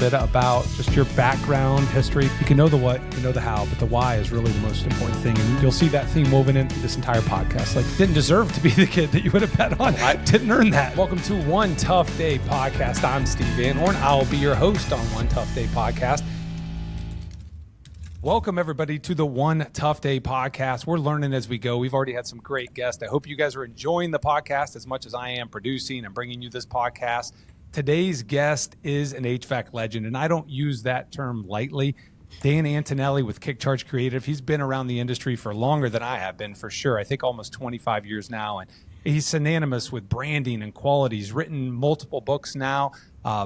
bit about just your background, history. You can know the what, you can know the how, but the why is really the most important thing. And you'll see that theme woven into this entire podcast. Like, didn't deserve to be the kid that you would have bet on. I didn't earn that. Welcome to One Tough Day Podcast. I'm Steve Van Horn. I'll be your host on One Tough Day Podcast. Welcome, everybody, to the One Tough Day Podcast. We're learning as we go. We've already had some great guests. I hope you guys are enjoying the podcast as much as I am producing and bringing you this podcast. Today's guest is an HVAC legend, and I don't use that term lightly. Dan Antonelli with KickCharge Creative. He's been around the industry for longer than I have been, for sure. I think almost 25 years now, and he's synonymous with branding and quality. He's written multiple books now.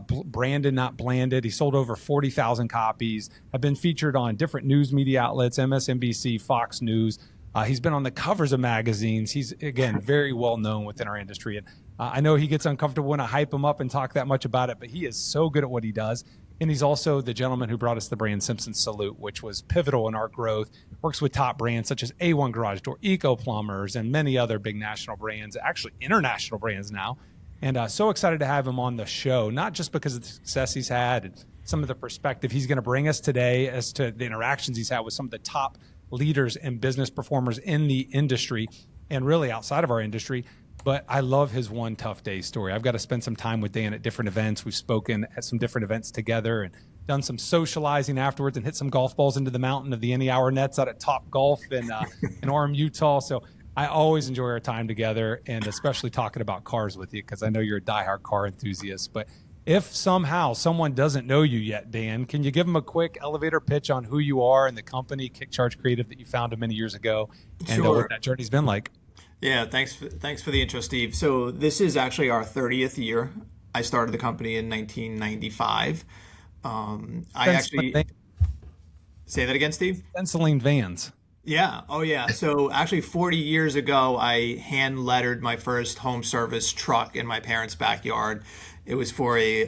Branded, not blanded. He sold over 40,000 copies, have been featured on different news media outlets, MSNBC, Fox News. He's been on the covers of magazines. He's, again, very well known within our industry. And I know he gets uncomfortable when I hype him up and talk that much about it, but he is so good at what he does. And he's also the gentleman who brought us the brand Simpson Salute, which was pivotal in our growth. Works with top brands such as A1 Garage Door, Eco Plumbers, and many other big national brands, actually international brands now. And so excited to have him on the show, not just because of the success he's had and some of the perspective he's going to bring us today as to the interactions he's had with some of the top leaders and business performers in the industry and really outside of our industry. But I love his One Tough Day story. I've got to spend some time with Dan at different events. We've spoken at some different events together and done some socializing afterwards and hit some golf balls into the mountain of the Any Hour Nets out at Top Golf in Orem, Utah. So I always enjoy our time together, and especially talking about cars with you because I know you're a diehard car enthusiast. But if somehow someone doesn't know you yet, Dan, can you give them a quick elevator pitch on who you are and the company KickCharge Creative that you founded many years ago and what that journey's been like? Yeah, thanks for the intro, Steve. So this is actually our 30th year. I started the company in 1995. Say that again, Steve? Stenciling vans. Yeah. Oh, yeah. So actually 40 years ago, I hand lettered my first home service truck in my parents' backyard. It was for a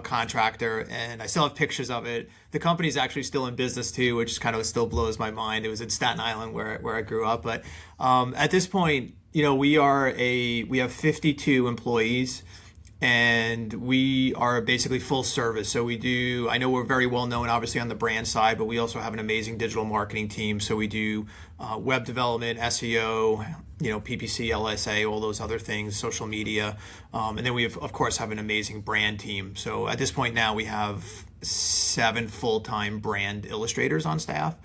contractor, and I still have pictures of it. The company's actually still in business too, which kind of still blows my mind. It was in Staten Island where I grew up. But at this point, you know, we have 52 employees. And we are basically full service. So I know we're very well known obviously on the brand side, but we also have an amazing digital marketing team. So we do web development, SEO, PPC, LSA, all those other things, social media. And then we of course have an amazing brand team. So at this point now we have 7 full-time brand illustrators on staff.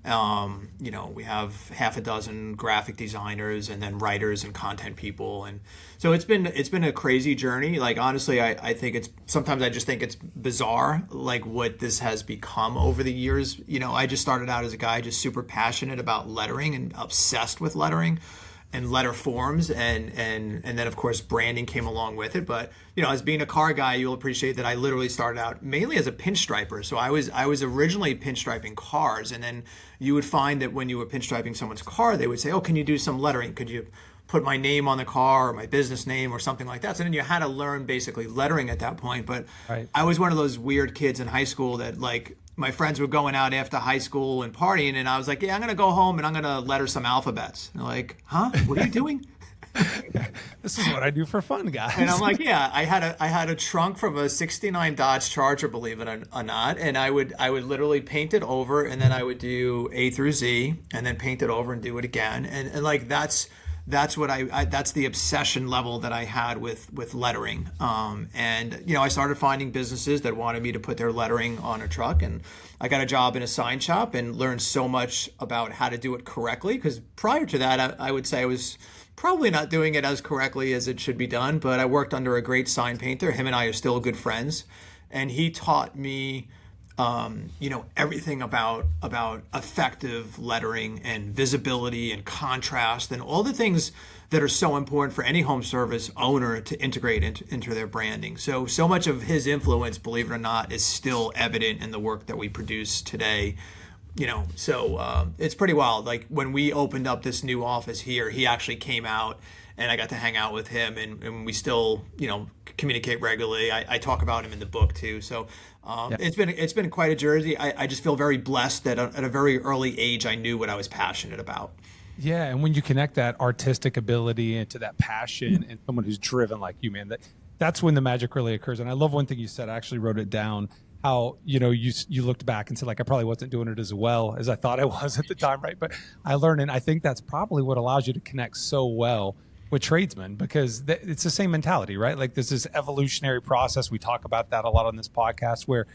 We have half a dozen graphic designers and then writers and content people. And so it's been a crazy journey. Like, honestly, I think sometimes I just think it's bizarre, like what this has become over the years. I just started out as a guy just super passionate about lettering and obsessed with lettering and letter forms, and then of course branding came along with it. But as being a car guy, you'll appreciate that I literally started out mainly as a pinstriper. So I was originally pinstriping cars, and then you would find that when you were pinstriping someone's car, they would say, "Oh, can you do some lettering? Could you put my name on the car or my business name or something like that?" So then you had to learn basically lettering at that point. But right. I was one of those weird kids in high school that, like, my friends were going out after high school and partying, and I was like, "Yeah, I'm going to go home and I'm going to letter some alphabets." And they're like, "Huh? What are you doing?" This is what I do for fun, guys. And I'm like, "Yeah, I had a trunk from a '69 Dodge Charger, believe it or not, and I would literally paint it over, and then I would do A through Z, and then paint it over and do it again, and like that's what that's the obsession level that I had with lettering. And I started finding businesses that wanted me to put their lettering on a truck, and I got a job in a sign shop and learned so much about how to do it correctly. Because prior to that, I would say I was probably not doing it as correctly as it should be done. But I worked under a great sign painter. Him and I are still good friends, and he taught me everything about effective lettering and visibility and contrast and all the things that are so important for any home service owner to integrate into their branding. So much of his influence, believe it or not, is still evident in the work that we produce today. It's pretty wild. Like, when we opened up this new office here, he actually came out and I got to hang out with him, and we still, communicate regularly. I talk about him in the book too. So it's been quite a journey. I just feel very blessed that at a very early age, I knew what I was passionate about. Yeah, and when you connect that artistic ability into that passion and someone who's driven like you, man, that's when the magic really occurs. And I love one thing you said. I actually wrote it down. how, you looked back and said, like, I probably wasn't doing it as well as I thought I was at the time, right? But I learned, and I think that's probably what allows you to connect so well with tradesmen, because it's the same mentality, right? Like, this evolutionary process. We talk about that a lot on this podcast, where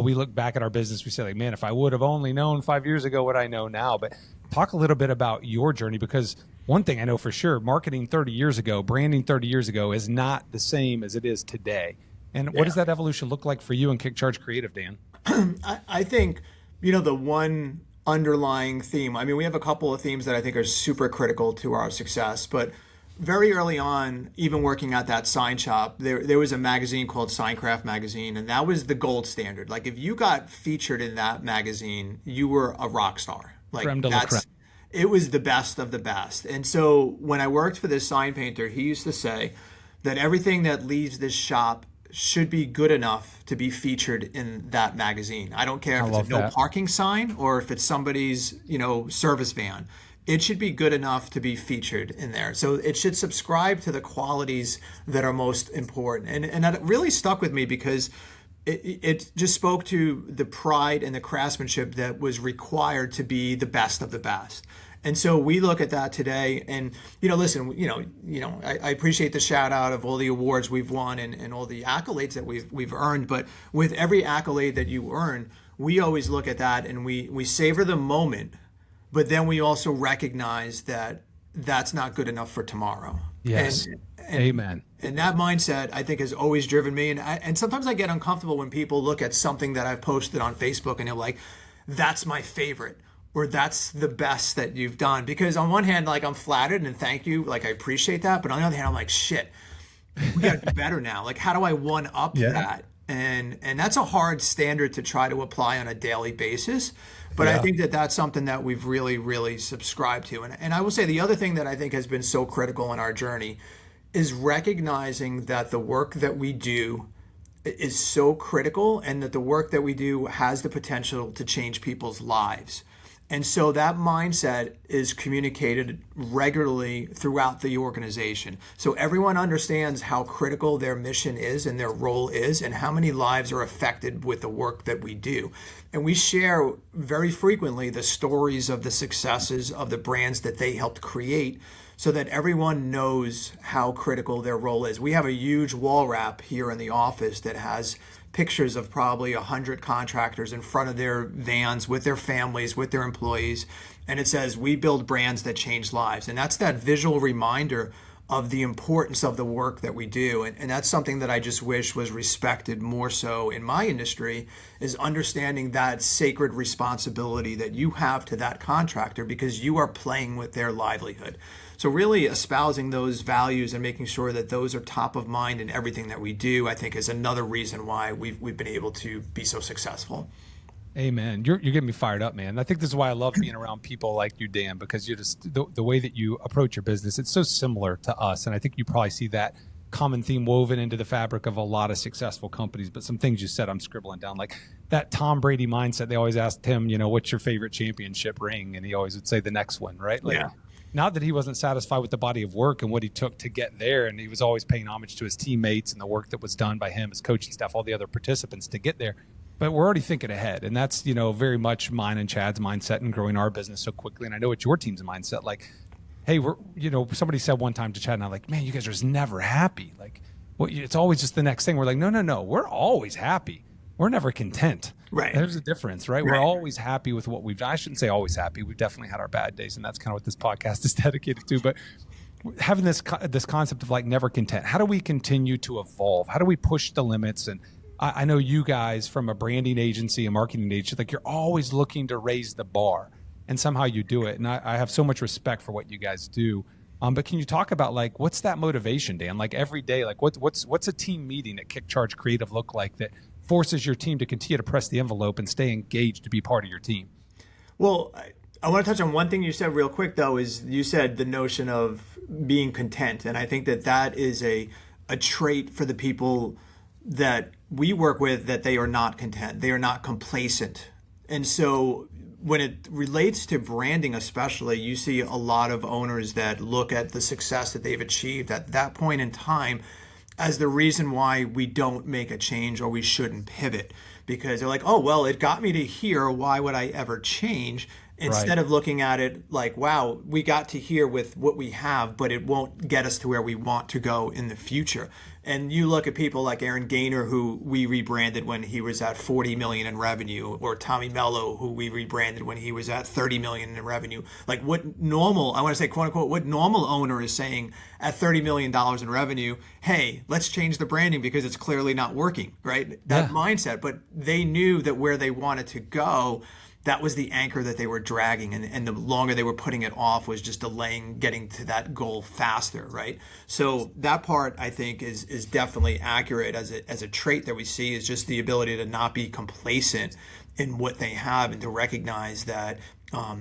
we look back at our business, we say, like, man, if I would have only known 5 years ago what I know now. But talk a little bit about your journey, because one thing I know for sure, marketing 30 years ago, branding 30 years ago is not the same as it is today. And what does that evolution look like for you in KickCharge Creative, Dan? I think, the one underlying theme, I mean, we have a couple of themes that I think are super critical to our success, but very early on, even working at that sign shop, there was a magazine called Signcraft Magazine, and that was the gold standard. Like, if you got featured in that magazine, you were a rock star. Like, it was the best of the best. And so when I worked for this sign painter, he used to say that everything that leaves this shop should be good enough to be featured in that magazine. I don't care if it's a no parking sign or if it's somebody's, service van. It should be good enough to be featured in there. So it should subscribe to the qualities that are most important. And that really stuck with me, because it just spoke to the pride and the craftsmanship that was required to be the best of the best. And so we look at that today, and listen, I appreciate the shout out of all the awards we've won and all the accolades that we've earned. But with every accolade that you earn, we always look at that and we savor the moment, but then we also recognize that that's not good enough for tomorrow. Yes. Amen. And that mindset, I think, has always driven me. And sometimes I get uncomfortable when people look at something that I've posted on Facebook and they're like, that's my favorite, or that's the best that you've done. Because on one hand, like, I'm flattered and thank you, like, I appreciate that. But on the other hand, I'm like, shit, we got to do better now. Like, how do I one up that? And that's a hard standard to try to apply on a daily basis. But I think that that's something that we've really, really subscribed to. And I will say the other thing that I think has been so critical in our journey is recognizing that the work that we do is so critical, and that the work that we do has the potential to change people's lives. And so that mindset is communicated regularly throughout the organization. So everyone understands how critical their mission is and their role is, and how many lives are affected with the work that we do. And we share very frequently the stories of the successes of the brands that they helped create, so that everyone knows how critical their role is. We have a huge wall wrap here in the office that has pictures of probably 100 contractors in front of their vans with their families, with their employees. And it says, we build brands that change lives. And that's that visual reminder of the importance of the work that we do. And that's something that I just wish was respected more so in my industry, is understanding that sacred responsibility that you have to that contractor, because you are playing with their livelihood. So really espousing those values and making sure that those are top of mind in everything that we do, I think, is another reason why we've been able to be so successful. Amen. You're getting me fired up, man. I think this is why I love being around people like you, Dan, because you're just the way that you approach your business, it's so similar to us. And I think you probably see that common theme woven into the fabric of a lot of successful companies. But some things you said, I'm scribbling down, like that Tom Brady mindset. They always asked him, what's your favorite championship ring? And he always would say the next one, right? Like, not that he wasn't satisfied with the body of work and what he took to get there. And he was always paying homage to his teammates and the work that was done by him, his coaching staff, all the other participants to get there. But we're already thinking ahead. And that's, very much mine and Chad's mindset in growing our business so quickly. And I know it's your team's mindset. Like, hey, somebody said one time to Chad and I, like, man, you guys are just never happy. Like, it's always just the next thing. We're like, no, we're always happy. We're never content. Right. There's a difference, right? We're always happy with what we've done. I shouldn't say always happy. We've definitely had our bad days, and that's kind of what this podcast is dedicated to. But having this concept of like never content, how do we continue to evolve? How do we push the limits? And I know you guys from a branding agency, a marketing agency, like you're always looking to raise the bar, and somehow you do it. And I have so much respect for what you guys do. But can you talk about like, what's that motivation, Dan? Like every day, like what's a team meeting at KickCharge Creative look like that forces your team to continue to press the envelope and stay engaged to be part of your team? Well, I want to touch on one thing you said real quick, though, is you said the notion of being content. And I think that is a trait for the people that we work with, that they are not content. They are not complacent. And so when it relates to branding especially, you see a lot of owners that look at the success that they've achieved at that point in time as the reason why we don't make a change or we shouldn't pivot. because they're like, oh, well, it got me to here. Why would I ever change? Instead of looking at it like, wow, we got to here with what we have, but it won't get us to where we want to go in the future. And you look at people like Aaron Gaynor, who we rebranded when he was at 40 million in revenue, or Tommy Mello, who we rebranded when he was at 30 million in revenue. Like what normal, I want to say, quote unquote, what normal owner is saying at $30 million in revenue, hey, let's change the branding because it's clearly not working, right? That mindset. But they knew that where they wanted to go, that was the anchor that they were dragging, and the longer they were putting it off was just delaying getting to that goal faster, right? So that part, I think, is definitely accurate as a trait that we see, is just the ability to not be complacent in what they have and to recognize that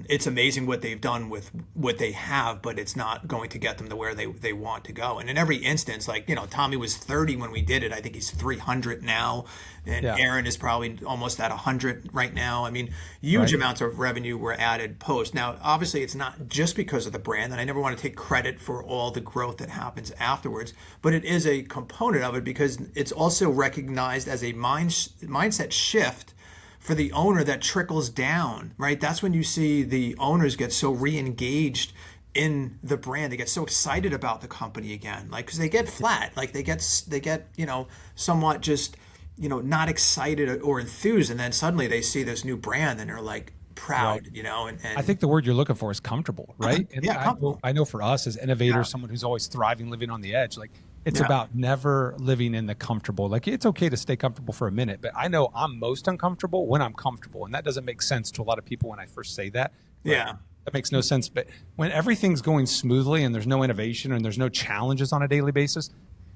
it's amazing what they've done with what they have, but it's not going to get them to where they want to go. And in every instance, like, Tommy was 30 when we did it. I think he's 300 now. And Aaron is probably almost at 100 right now. I mean, huge amounts of revenue were added post. Now, obviously, it's not just because of the brand, and I never want to take credit for all the growth that happens afterwards, but it is a component of it because it's also recognized as a mindset shift for the owner that trickles down, right? That's when you see the owners get so re-engaged in the brand. They get so excited about the company again, like, because they get flat, like they get somewhat just not excited or enthused, and then suddenly they see this new brand and they're like proud, and I think the word you're looking for is comfortable, right? And comfortable. I know for us as innovators, someone who's always thriving, living on the edge, like it's about never living in the comfortable. Like it's okay to stay comfortable for a minute, but I know I'm most uncomfortable when I'm comfortable. And that doesn't make sense to a lot of people when I first say that. Yeah. That makes no sense. But when everything's going smoothly and there's no innovation and there's no challenges on a daily basis,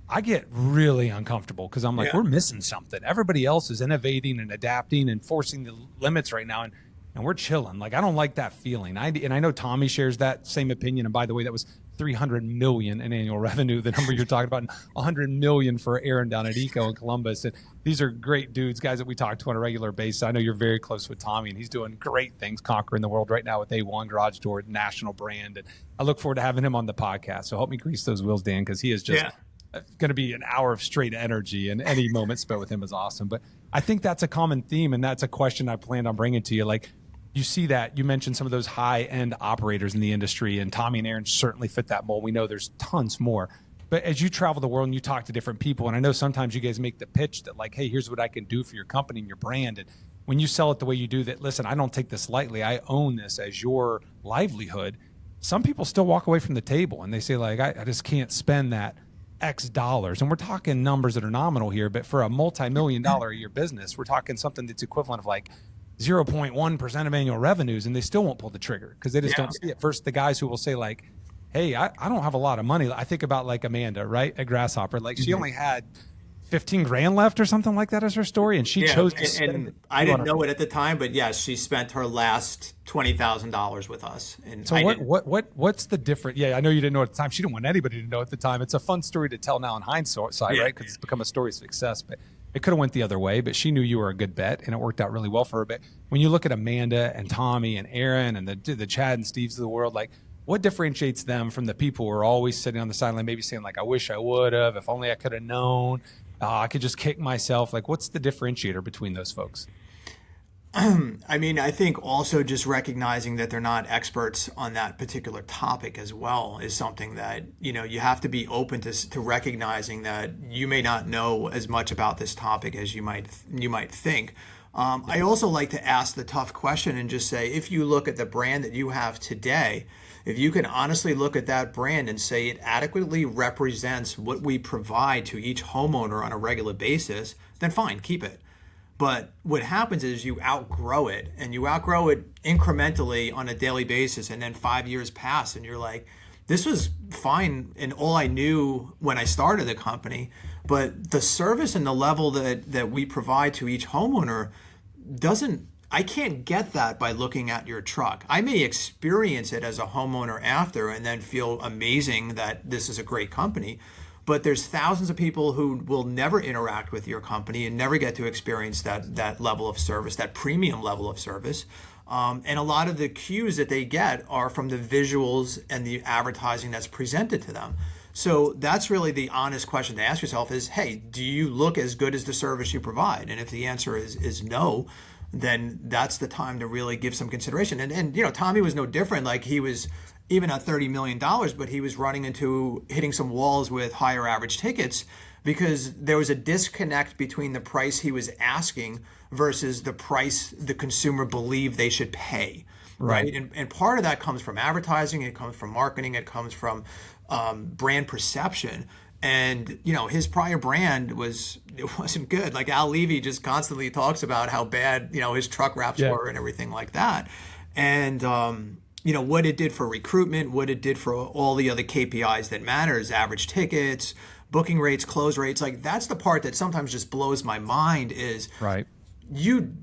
I get really uncomfortable because I'm like, we're missing something. Everybody else is innovating and adapting and forcing the limits right now. And we're chilling. Like, I don't like that feeling. I know Tommy shares that same opinion. And by the way, that was 300 million in annual revenue, the number you're talking about, and 100 million for Aaron down at Eco in Columbus. And these are great dudes, guys that we talk to on a regular basis. I know you're very close with Tommy, and he's doing great things conquering the world right now with A1 Garage Door, national brand. And I look forward to having him on the podcast. So help me grease those wheels, Dan, because he is just going to be an hour of straight energy, and any moment spent with him is awesome. But I think that's a common theme, and that's a question I planned on bringing to you. Like, you see that you mentioned some of those high-end operators in the industry, and Tommy and Aaron certainly fit that mold. We know there's tons more. But as you travel the world and you talk to different people, and I know sometimes you guys make the pitch that like, hey, here's what I can do for your company and your brand. And when you sell it the way you do, that, listen, I don't take this lightly. I own this as your livelihood. Some people still walk away from the table and they say like, I just can't spend that X dollars. And we're talking numbers that are nominal here, but for a multi-million-dollar a year business, we're talking something that's equivalent of like 0.1% of annual revenues, and they still won't pull the trigger because they just don't see it. First, the guys who will say like, hey, I don't have a lot of money. I think about like Amanda, right, at Grasshopper. Like she only had 15 grand left or something like that as her story, and she chose to spend it. I didn't know it at the time, but yes, she spent her last $20,000 with us. And so what's the difference? Yeah, I know you didn't know at the time. She didn't want anybody to know at the time. It's a fun story to tell now in hindsight, right? Because it's become a story of success, but it could have went the other way, but she knew you were a good bet, and it worked out really well for her. But when you look at Amanda and Tommy and Aaron and the Chad and Steves of the world, like, what differentiates them from the people who are always sitting on the sideline, maybe saying like, I wish I would have, if only I could have known, I could just kick myself. Like, what's the differentiator between those folks? I mean, I think also just recognizing that they're not experts on that particular topic as well is something that, you have to be open to recognizing that you may not know as much about this topic as you might think. I also like to ask the tough question and just say, if you look at the brand that you have today, if you can honestly look at that brand and say it adequately represents what we provide to each homeowner on a regular basis, then fine, keep it. But what happens is you outgrow it, and you outgrow it incrementally on a daily basis, and then 5 years pass and you're like, this was fine and all I knew when I started the company, but the service and the level that we provide to each homeowner I can't get that by looking at your truck. I may experience it as a homeowner after and then feel amazing that this is a great company, but there's thousands of people who will never interact with your company and never get to experience that level of service, that premium level of service. And a lot of the cues that they get are from the visuals and the advertising that's presented to them. So that's really the honest question to ask yourself is, hey, do you look as good as the service you provide? And if the answer is no, then that's the time to really give some consideration. And Tommy was no different. Like, he was even at $30 million, but he was running into hitting some walls with higher average tickets because there was a disconnect between the price he was asking versus the price the consumer believed they should pay. Right. And part of that comes from advertising, it comes from marketing, it comes from brand perception. And his prior brand wasn't good. Like, Al Levy just constantly talks about how bad his truck wraps were and everything like that. And what it did for recruitment, what it did for all the other KPIs that matters, average tickets, booking rates, close rates. Like, that's the part that sometimes just blows my mind is you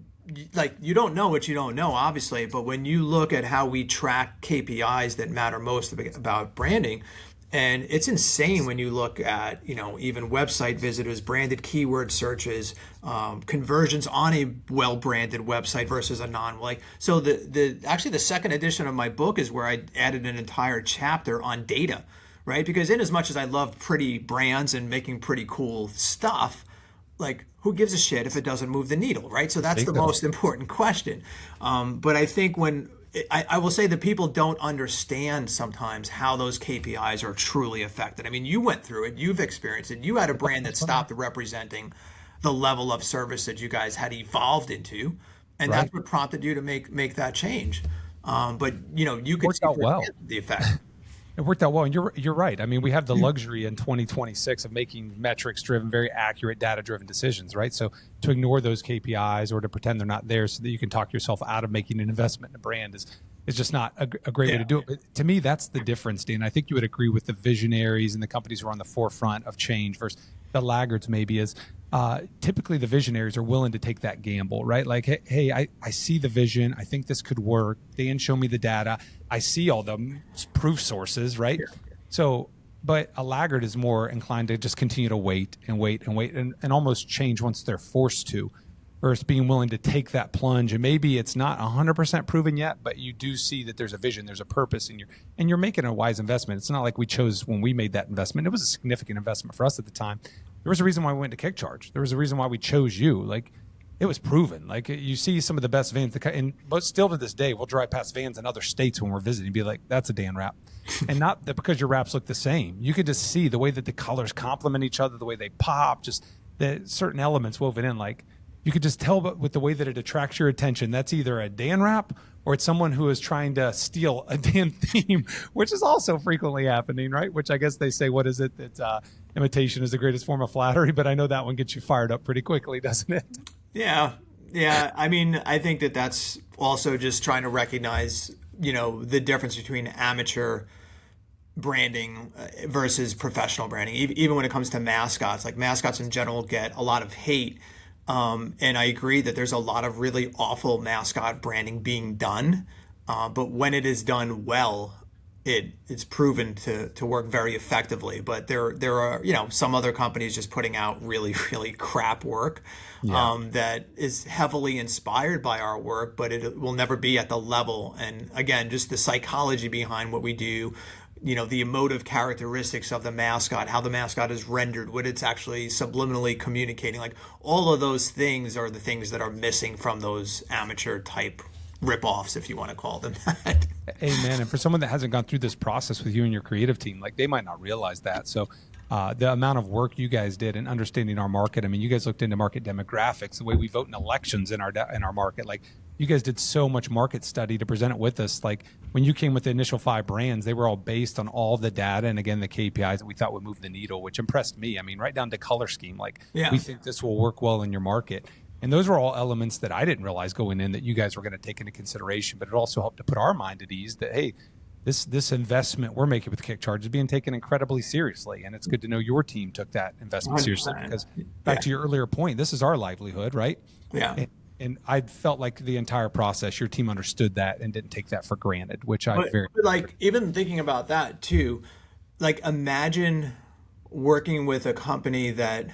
don't know what you don't know, obviously, but when you look at how we track KPIs that matter most about branding, and it's insane when you look at, even website visitors, branded keyword searches, conversions on a well-branded website versus a non. So actually the second edition of my book is where I added an entire chapter on data, right? Because in as much as I love pretty brands and making pretty cool stuff, like, who gives a shit if it doesn't move the needle, right? So that's the most important question. But I think I will say that people don't understand sometimes how those KPIs are truly affected. I mean, you went through it, you've experienced it. You had a brand that stopped representing the level of service that you guys had evolved into, and that's what prompted you to make that change. But you could see the effect. It worked out well, and you're right. I mean, we have the luxury in 2026 of making metrics-driven, very accurate, data-driven decisions, right? So to ignore those KPIs or to pretend they're not there so that you can talk yourself out of making an investment in a brand is just not a great way to do it. But to me, that's the difference, Dan. I think you would agree with the visionaries and the companies who are on the forefront of change versus the laggards maybe is typically the visionaries are willing to take that gamble, right? Like, hey, I see the vision. I think this could work. Dan, show me the data. I see all the proof sources, right? So, but a laggard is more inclined to just continue to wait and almost change once they're forced to, versus being willing to take that plunge. And maybe it's not 100% proven yet, but you do see that there's a vision, there's a purpose, and you're making a wise investment. It's not like we chose when we made that investment. It was a significant investment for us at the time. There was a reason why we went to KickCharge. There was a reason why we chose you. Like, it was proven. Like, you see some of the best vans, and still to this day, we'll drive past vans in other states when we're visiting and be like, that's a Dan wrap. And not that because your wraps look the same. You could just see the way that the colors complement each other, the way they pop, just the certain elements woven in. Like, you could just tell with the way that it attracts your attention, that's either a Dan wrap or it's someone who is trying to steal a Dan theme, which is also frequently happening, right? Which I guess they say, what is it? That imitation is the greatest form of flattery, but I know that one gets you fired up pretty quickly, doesn't it? Yeah. I mean, I think that's also just trying to recognize, the difference between amateur branding versus professional branding. Even when it comes to mascots, like mascots in general get a lot of hate. And I agree that there's a lot of really awful mascot branding being done. But when it is done well, it's proven to work very effectively. But there are, some other companies just putting out really, really crap work that is heavily inspired by our work, but it will never be at the level. And again, just the psychology behind what we do, the emotive characteristics of the mascot, how the mascot is rendered, what it's actually subliminally communicating, like all of those things are the things that are missing from those amateur type ripoffs, if you want to call them that. Amen. And for someone that hasn't gone through this process with you and your creative team, like, they might not realize that. So the amount of work you guys did in understanding our market, I mean, you guys looked into market demographics, the way we vote in elections in our market. Like, you guys did so much market study to present it with us. Like, when you came with the initial 5 brands, they were all based on all the data and, again, the KPIs that we thought would move the needle, which impressed me. I mean, right down to color scheme. Like, we think this will work well in your market. And those were all elements that I didn't realize going in that you guys were going to take into consideration. But it also helped to put our mind at ease that, hey, this investment we're making with KickCharge is being taken incredibly seriously. And it's good to know your team took that investment 100%. Seriously, because back to your earlier point, this is our livelihood, right? Yeah. And I felt like the entire process, your team understood that and didn't take that for granted, which even thinking about that too, like, imagine working with a company that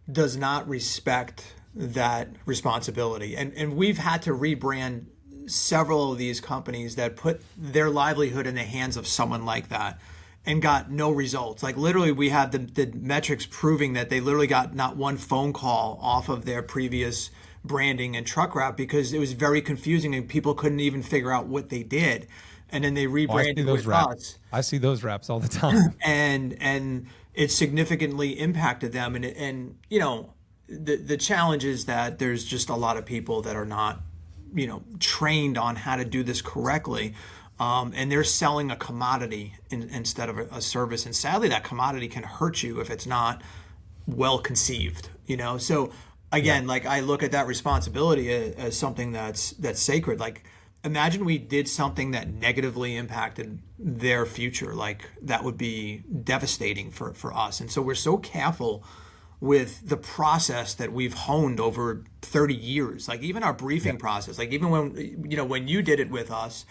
does not respect that responsibility. And we've had to rebrand several of these companies that put their livelihood in the hands of someone like that. and got no results. Like literally we have the metrics proving that they literally got not one phone call off of their previous branding and truck route because it was very confusing and people couldn't even figure out what they did. And then they rebranded with us. I see those raps all the time. And it significantly impacted them. And you know, the challenge is that there's just a lot of people that are not, you know, trained on how to do this correctly. And they're selling a commodity instead of a service. And sadly, that commodity can hurt you if it's not well conceived, you know? So again, like I look at that responsibility as something that's sacred. Like imagine we did something that negatively impacted their future. Like that would be devastating for us. And so we're so careful with the process that we've honed over 30 years. Like even our briefing process, like even when, you know, when you did it with us,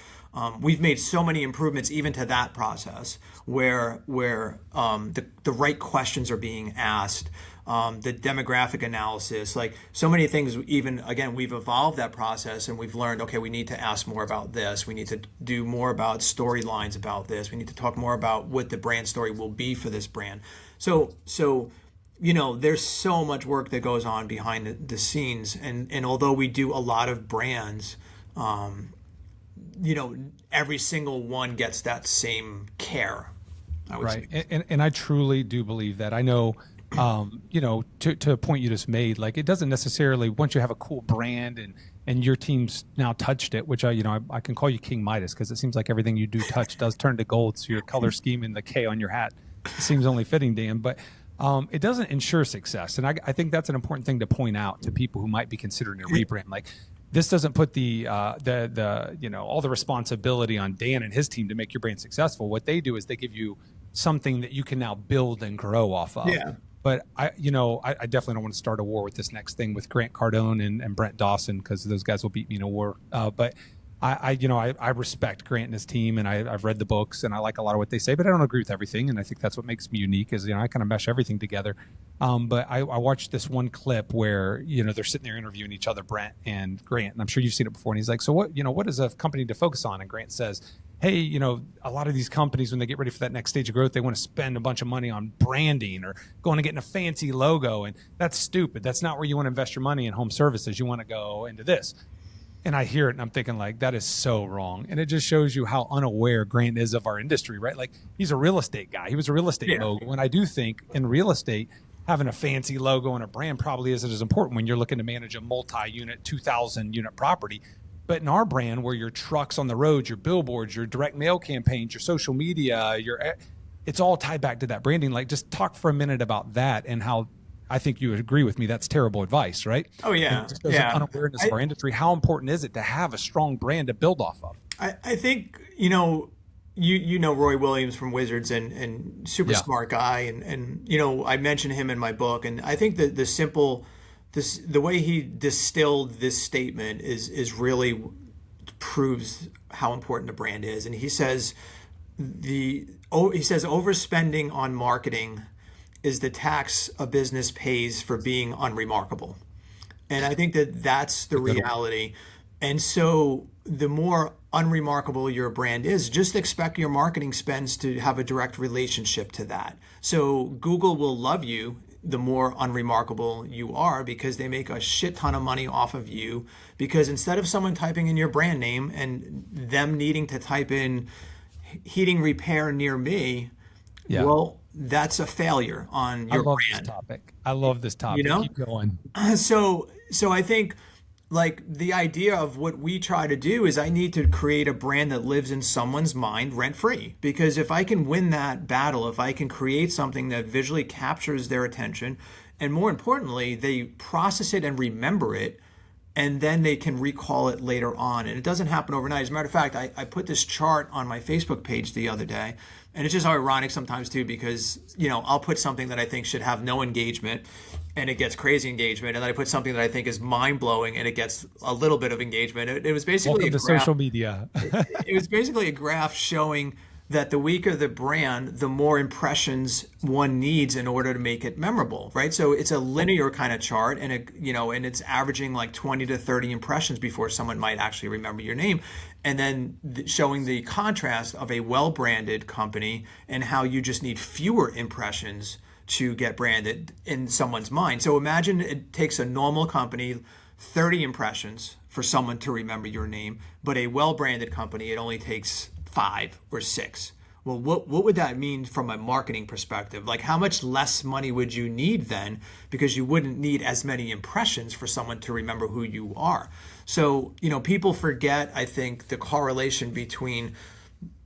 we've made so many improvements even to that process where the right questions are being asked, the demographic analysis, like so many things. Even again, we've evolved that process and we've learned, okay, we need to ask more about this. We need to do more about storylines about this. We need to talk more about what the brand story will be for this brand. So you know, there's so much work that goes on behind the scenes. And although we do a lot of brands, you know, every single one gets that same care. I would say. And I truly do believe that. I know, you know, to a point you just made, like it doesn't necessarily, once you have a cool brand and your team's now touched it, which I can call you King Midas because it seems like everything you do touch does turn to gold. So your color scheme and the K on your hat seems only fitting, Dan. But it doesn't ensure success. And I think that's an important thing to point out to people who might be considering a rebrand. Like this doesn't put the you know, all the responsibility on Dan and his team to make your brand successful. What they do is they give you something that you can now build and grow off of. Yeah. But I definitely don't want to start a war with this next thing with Grant Cardone and Brent Dawson because those guys will beat me in a war. But I respect Grant and his team, and I've read the books, and I like a lot of what they say, but I don't agree with everything, and I think that's what makes me unique is, you know, I kind of mesh everything together. But I watched this one clip where, you know, they're sitting there interviewing each other, Brent and Grant, and I'm sure you've seen it before, and he's like, so what is a company to focus on? And Grant says, hey, you know, a lot of these companies, when they get ready for that next stage of growth, they want to spend a bunch of money on branding or going and getting a fancy logo, and that's stupid. That's not where you want to invest your money in home services. You want to go into this. And I hear it and I'm thinking like, that is so wrong. And it just shows you how unaware Grant is of our industry, right? Like he's a real estate guy. He was a real estate mogul. And I do think in real estate, having a fancy logo and a brand probably isn't as important when you're looking to manage a multi-unit, 2,000 unit property. But in our brand, where your trucks on the road, your billboards, your direct mail campaigns, your social media, it's all tied back to that branding. Like just talk for a minute about that and how I think you would agree with me. That's terrible advice, right? Oh yeah. Just because of unawareness of our industry, how important is it to have a strong brand to build off of? I think, you know Roy Williams from Wizards and super smart guy. And, you know, I mentioned him in my book. And I think that the way he distilled this statement is really proves how important a brand is. And he says overspending on marketing is the tax a business pays for being unremarkable. And I think that that's the reality. And so the more unremarkable your brand is, just expect your marketing spends to have a direct relationship to that. So Google will love you the more unremarkable you are because they make a shit ton of money off of you, because instead of someone typing in your brand name and them needing to type in heating repair near me, well, that's a failure on your brand. I love this topic. You know? Keep going. So I think like the idea of what we try to do is I need to create a brand that lives in someone's mind rent free, because if I can win that battle, if I can create something that visually captures their attention, and more importantly, they process it and remember it, and then they can recall it later on. And it doesn't happen overnight. As a matter of fact, I put this chart on my Facebook page the other day, and it's just ironic sometimes too, because, you know, I'll put something that I think should have no engagement and it gets crazy engagement. And then I put something that I think is mind blowing and it gets a little bit of engagement. It was basically Welcome to social media. It was basically a graph showing that the weaker the brand, the more impressions one needs in order to make it memorable, right? So it's a linear kind of chart, and and it's averaging like 20 to 30 impressions before someone might actually remember your name. And then showing the contrast of a well-branded company and how you just need fewer impressions to get branded in someone's mind. So imagine it takes a normal company 30 impressions for someone to remember your name, but a well-branded company, it only takes 5 or 6. Well, what would that mean from a marketing perspective? Like, how much less money would you need then? Because you wouldn't need as many impressions for someone to remember who you are. So, people forget, I think, the correlation between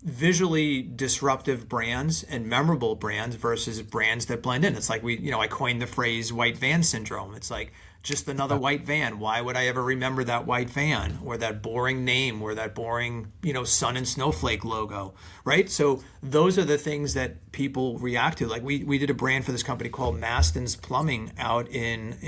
visually disruptive brands and memorable brands versus brands that blend in. It's like I coined the phrase white van syndrome. It's like, just another white van. Why would I ever remember that white van or that boring name or that boring, sun and snowflake logo, right? So those are the things that people react to. Like we did a brand for this company called Maston's Plumbing out in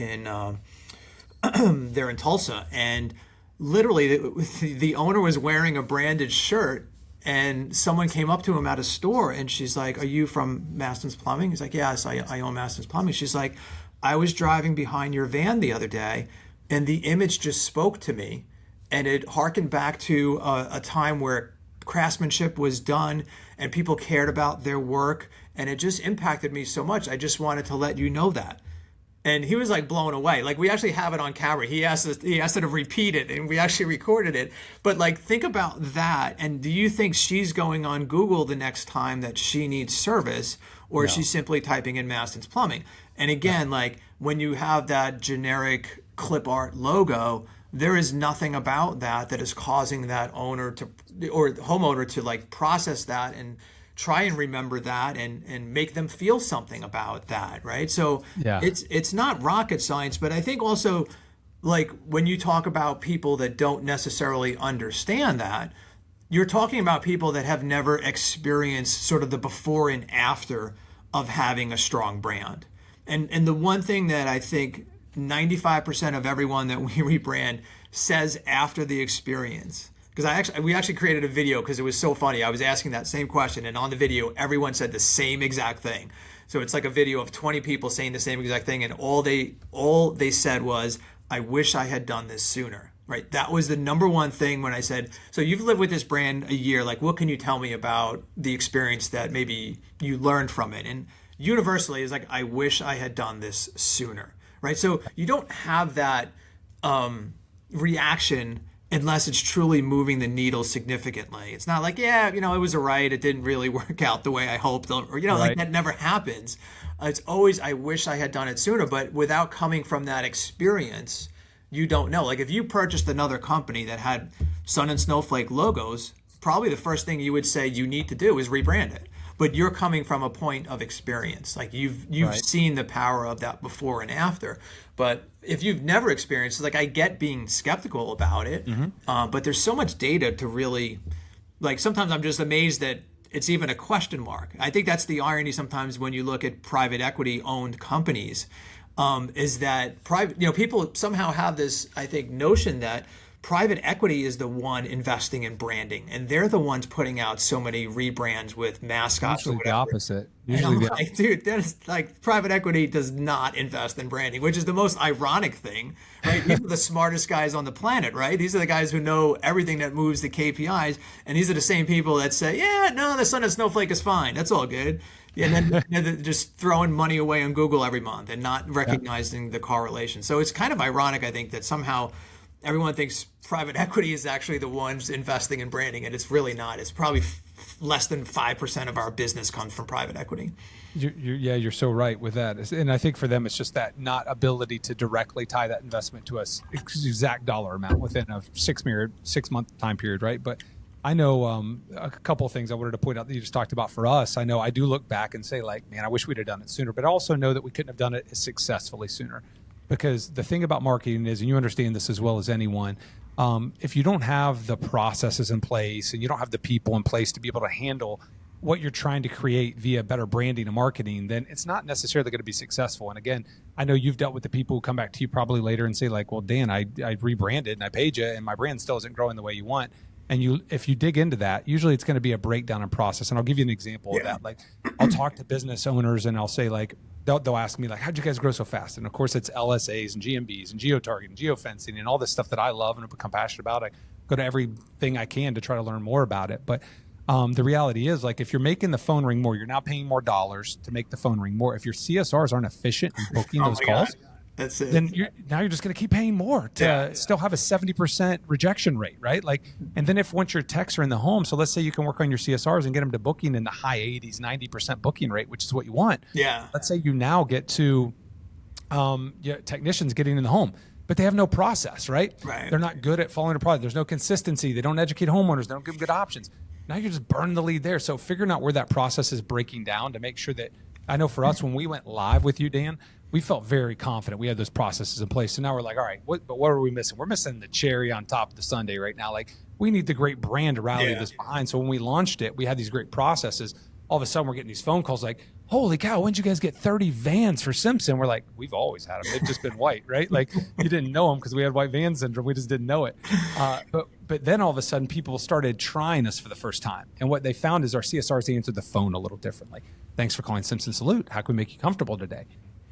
there in Tulsa, and literally the owner was wearing a branded shirt. And someone came up to him at a store, and she's like, "Are you from Maston's Plumbing?" He's like, "Yes, I own Maston's Plumbing." She's like, "I was driving behind your van the other day, and the image just spoke to me, and it harkened back to a time where craftsmanship was done and people cared about their work, and it just impacted me so much. I just wanted to let you know that." And he was like blown away. Like, we actually have it on camera. He asked her to repeat it, and we actually recorded it. But like, think about that. And do you think she's going on Google the next time that she needs service, or is she simply typing in Maston's Plumbing? And again, like, when you have that generic clip art logo, there is nothing about that is causing that owner to, or homeowner to, like, process that and try and remember that and make them feel something about that, right? So it's not rocket science, but I think also, like, when you talk about people that don't necessarily understand that, you're talking about people that have never experienced sort of the before and after of having a strong brand. And the one thing that I think 95% of everyone that we rebrand says after the experience, because we actually created a video because it was so funny. I was asking that same question, and on the video, everyone said the same exact thing. So it's like a video of 20 people saying the same exact thing, and all they said was, "I wish I had done this sooner." Right? That was the number one thing when I said, "So you've lived with this brand a year. Like, what can you tell me about the experience that maybe you learned from it?" And universally, it's like, "I wish I had done this sooner." Right? So you don't have that reaction unless it's truly moving the needle significantly. It's not like, it was all right, it didn't really work out the way I hoped, or right. Like, that never happens. It's always, "I wish I had done it sooner," but without coming from that experience, you don't know. Like, if you purchased another company that had sun and snowflake logos, probably the first thing you would say you need to do is rebrand it. But you're coming from a point of experience. Like, you've seen the power of that before and after. But if you've never experienced it, like, I get being skeptical about it, but there's so much data to really, like, sometimes I'm just amazed that it's even a question mark. I think that's the irony sometimes when you look at private equity owned companies, is that people somehow have this, I think, notion that private equity is the one investing in branding, and they're the ones putting out so many rebrands with mascots. Usually the opposite. Like, dude, that's like, private equity does not invest in branding, which is the most ironic thing, right? These are the smartest guys on the planet, right? These are the guys who know everything that moves the KPIs, and these are the same people that say, "Yeah, no, the sun and snowflake is fine. That's all good." And then they're just throwing money away on Google every month and not recognizing the correlation. So it's kind of ironic, I think, that somehow everyone thinks private equity is actually the ones investing in branding, and it's really not. It's probably less than 5% of our business comes from private equmoney. You're so right with that. And I think for them, it's just that not ability to directly tie that investment to a exact dollar amount within a 6-month time period, right? But I know a couple of things I wanted to point out that you just talked about for us. I know I do look back and say, like, man, I wish we'd have done it sooner, but I also know that we couldn't have done it as successfully sooner. Because the thing about marketing is, and you understand this as well as anyone, if you don't have the processes in place and you don't have the people in place to be able to handle what you're trying to create via better branding and marketing, then it's not necessarily going to be successful. And again, I know you've dealt with the people who come back to you probably later and say, like, "Well, Dan, I rebranded and I paid you and my brand still isn't growing the way you want." And if you dig into that, usually it's going to be a breakdown in process. And I'll give you an example of that. Like I'll talk to business owners and I'll say like, they'll ask me like, how'd you guys grow so fast? And of course it's LSAs and GMBs and geo-targeting, geofencing and all this stuff that I love and become passionate about. I go to everything I can to try to learn more about it. But the reality is like, if you're making the phone ring more, you're now paying more dollars to make the phone ring more. If your CSRs aren't efficient in booking those calls, that's it. Then you're just going to keep paying more to still have a 70% rejection rate, right? Like, and then once your techs are in the home, so let's say you can work on your CSRs and get them to booking in the high 80s, 90% booking rate, which is what you want. Yeah. Let's say you now get to technicians getting in the home, but they have no process, right? Right. They're not good at following a product. There's no consistency. They don't educate homeowners. They don't give them good options. Now you're just burning the lead there. So figuring out where that process is breaking down to make sure that, I know for us, when we went live with you, Dan, we felt very confident we had those processes in place. So now we're like, all right, what are we missing? We're missing the cherry on top of the sundae right now. Like we need the great brand to rally this behind. So when we launched it, we had these great processes. All of a sudden we're getting these phone calls like, holy cow, when did you guys get 30 vans for Simpson? We're like, we've always had them. They've just been white, right? Like you didn't know them because we had white van syndrome. We just didn't know it. But then all of a sudden people started trying us for the first time. And what they found is our CSRs answered the phone a little differently. Thanks for calling Simpson Salute. How can we make you comfortable today?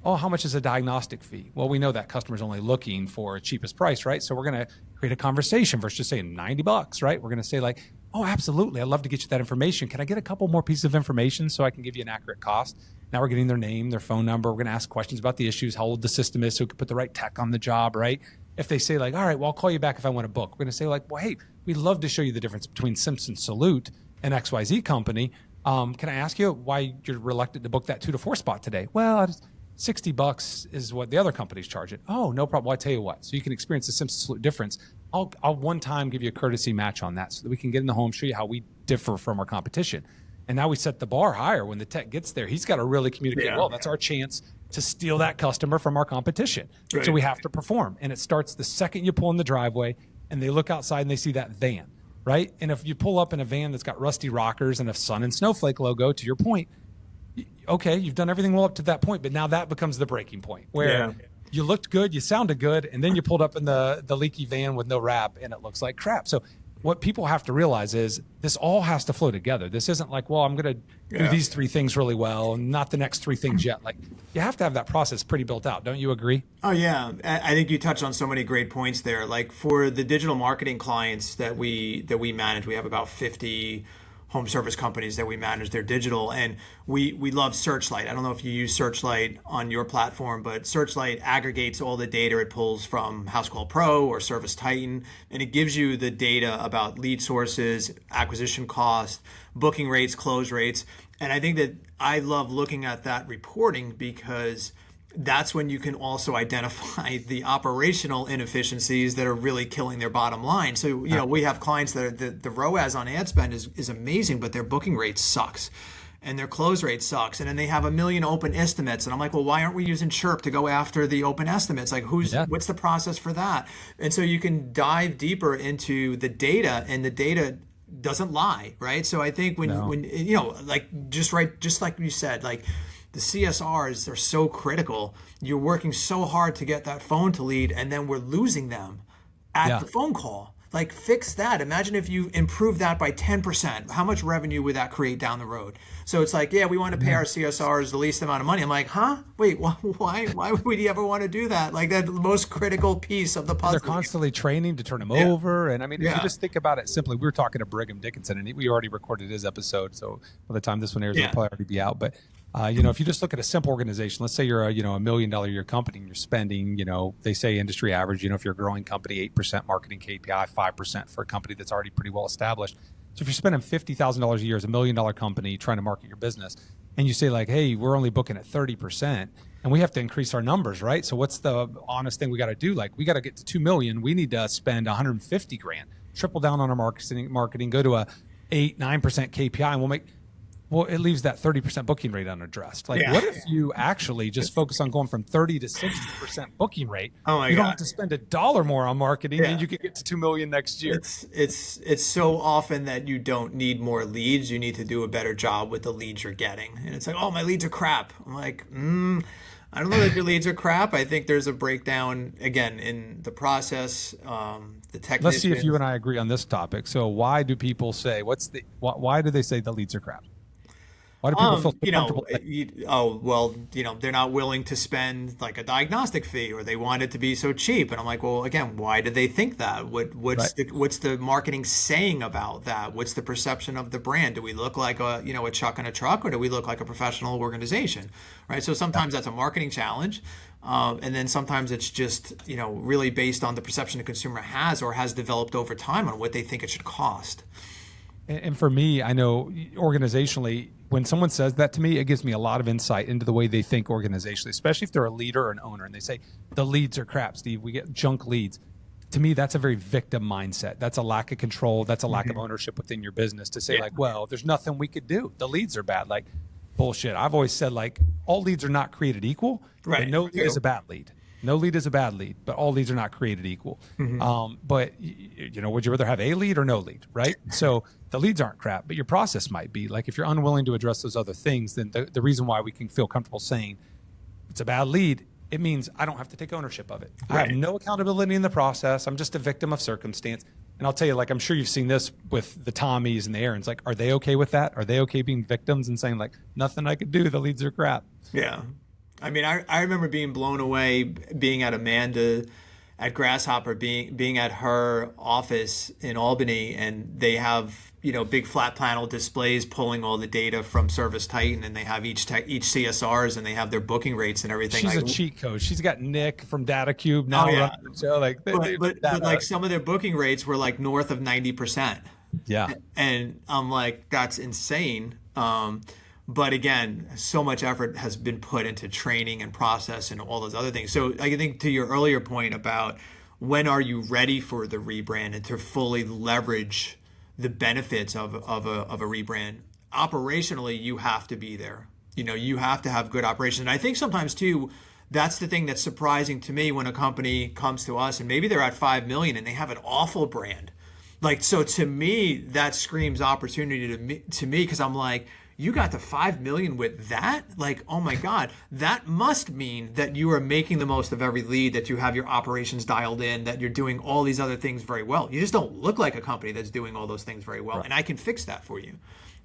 Oh, how much is a diagnostic fee? Well, we know that customer's only looking for cheapest price, right? So we're going to create a conversation versus just saying $90, right? We're going to say like, oh, absolutely. I'd love to get you that information. Can I get a couple more pieces of information so I can give you an accurate cost? Now we're getting their name, their phone number. We're going to ask questions about the issues, how old the system is so we can put the right tech on the job, right? If they say like, all right, well, I'll call you back if I want to book. We're going to say like, well, hey, we'd love to show you the difference between Simpson Salute and XYZ company. Can I ask you why you're reluctant to book that 2 to 4 spot today? Well, $60 is what the other companies charge it. Oh, no problem. Well, I tell you what, so you can experience the Simpson Salute difference. I'll one time give you a courtesy match on that so that we can get in the home, show you how we differ from our competition. And now we set the bar higher. When the tech gets there, he's got to really communicate well. That's our chance to steal that customer from our competition. Right. So we have to perform. And it starts the second you pull in the driveway and they look outside and they see that van, right? And if you pull up in a van that's got rusty rockers and a sun and snowflake logo, to your point, okay, you've done everything well up to that point, but now that becomes the breaking point where you looked good, you sounded good, and then you pulled up in the leaky van with no wrap and it looks like crap. So what people have to realize is this all has to flow together. This isn't like, well, I'm going to do these 3 things really well and not the next 3 things yet. Like you have to have that process pretty built out. Don't you agree? Oh, yeah. I think you touched on so many great points there. Like for the digital marketing clients that we manage, we have about 50 home service companies that we manage their digital, and we love Searchlight. I don't know if you use Searchlight on your platform, but Searchlight aggregates all the data it pulls from House Call Pro or Service Titan, and it gives you the data about lead sources, acquisition cost, booking rates, close rates. And I think that I love looking at that reporting because that's when you can also identify the operational inefficiencies that are really killing their bottom line. So, you know, we have clients that are, the ROAS on ad spend is amazing, but their booking rate sucks and their close rate sucks. And then they have a million open estimates. And I'm like, well, why aren't we using Chirp to go after the open estimates? Like what's the process for that? And so you can dive deeper into the data, and the data doesn't lie, right? So I think when you know, like just like you said, like the CSRs are so critical. You're working so hard to get that phone to lead, and then we're losing them at the phone call. Like, fix that. Imagine if you improve that by 10%. How much revenue would that create down the road? So it's like, yeah, we want to pay our CSRs the least amount of money. I'm like, huh? Wait, why would you ever want to do that? Like, that's the most critical piece of the puzzle. They're constantly training to turn them over. And I mean, if you just think about it simply, we were talking to Brigham Dickinson, and we already recorded his episode. So by the time this one airs, it'll probably already be out. But you know, if you just look at a simple organization, let's say you're a $1 million a year company and you're spending, you know, they say industry average, you know, if you're a growing company, 8% marketing KPI, 5% for a company that's already pretty well established. So if you're spending $50,000 a year as $1 million company trying to market your business, and you say like, hey, we're only booking at 30% and we have to increase our numbers, right? So what's the honest thing we got to do? Like, we got to get to 2 million. We need to spend 150 grand, triple down on our marketing, go to a 8-9% KPI, and it leaves that 30% booking rate unaddressed. Like, what if you actually just focus on going from 30 to 60% booking rate? Oh my you don't God. have to spend $1 more on marketing, and you can get to 2 million next year. It's so often that you don't need more leads. You need to do a better job with the leads you're getting. And it's like, oh, my leads are crap. I'm like, I don't know that your leads are crap. I think there's a breakdown again in the process, the Let's see if you technicians. and I agree on this topic. So why do people say why do they say the leads are crap? Why do people feel so comfortable? They're not willing to spend like a diagnostic fee, or they want it to be so cheap. And I'm like, well, again, why do they think that? Right. What's the marketing saying about that? What's the perception of the brand? Do we look like a chuck in a truck, or do we look like a professional organization? Right. So sometimes that's a marketing challenge. And then sometimes it's just, really based on the perception the consumer has or has developed over time on what they think it should cost. And for me, I know organizationally, when someone says that to me, it gives me a lot of insight into the way they think organizationally, especially if they're a leader or an owner and they say, the leads are crap, Steve. We get junk leads. To me, that's a very victim mindset. That's a lack of control. That's a lack of ownership within your business to say, like, well, there's nothing we could do. The leads are bad. Like, bullshit. I've always said, like, all leads are not created equal. Right. And no lead is a bad lead. No lead is a bad lead, but all leads are not created equal. But would you rather have a lead or no lead, right? So the leads aren't crap, but your process might be. Like if you're unwilling to address those other things, then the reason why we can feel comfortable saying it's a bad lead, it means I don't have to take ownership of it. I have no accountability in the process. I'm just a victim of circumstance. And I'll tell you, like, I'm sure you've seen this with the Tommies and the Aarons. Like, are they okay with that? Are they okay being victims and saying, like, nothing I could do, the leads are crap? Yeah. I mean, I remember being blown away being at Amanda at Grasshopper, being at her office in Albany, and they have, big flat panel displays pulling all the data from Service Titan, and they have each CSRs, and they have their booking rates and everything. She's a cheat code. She's got Nick from DataCube now. Oh, yeah. Running the show. Like, but like some of their booking rates were like north of 90%. Yeah. And I'm like, that's insane. But again, so much effort has been put into training and process and all those other things. So I think to your earlier point about when are you ready for the rebrand and to fully leverage the benefits of a rebrand, operationally, you have to be there. You have to have good operations. And I think sometimes too, that's the thing that's surprising to me when a company comes to us and maybe they're at 5 million and they have an awful brand. Like, so to me, that screams opportunity to me because I'm like, you got to 5 million with that? Like, oh my God, that must mean that you are making the most of every lead, that you have your operations dialed in, that you're doing all these other things very well. You just don't look like a company that's doing all those things very well. Right. And I can fix that for you.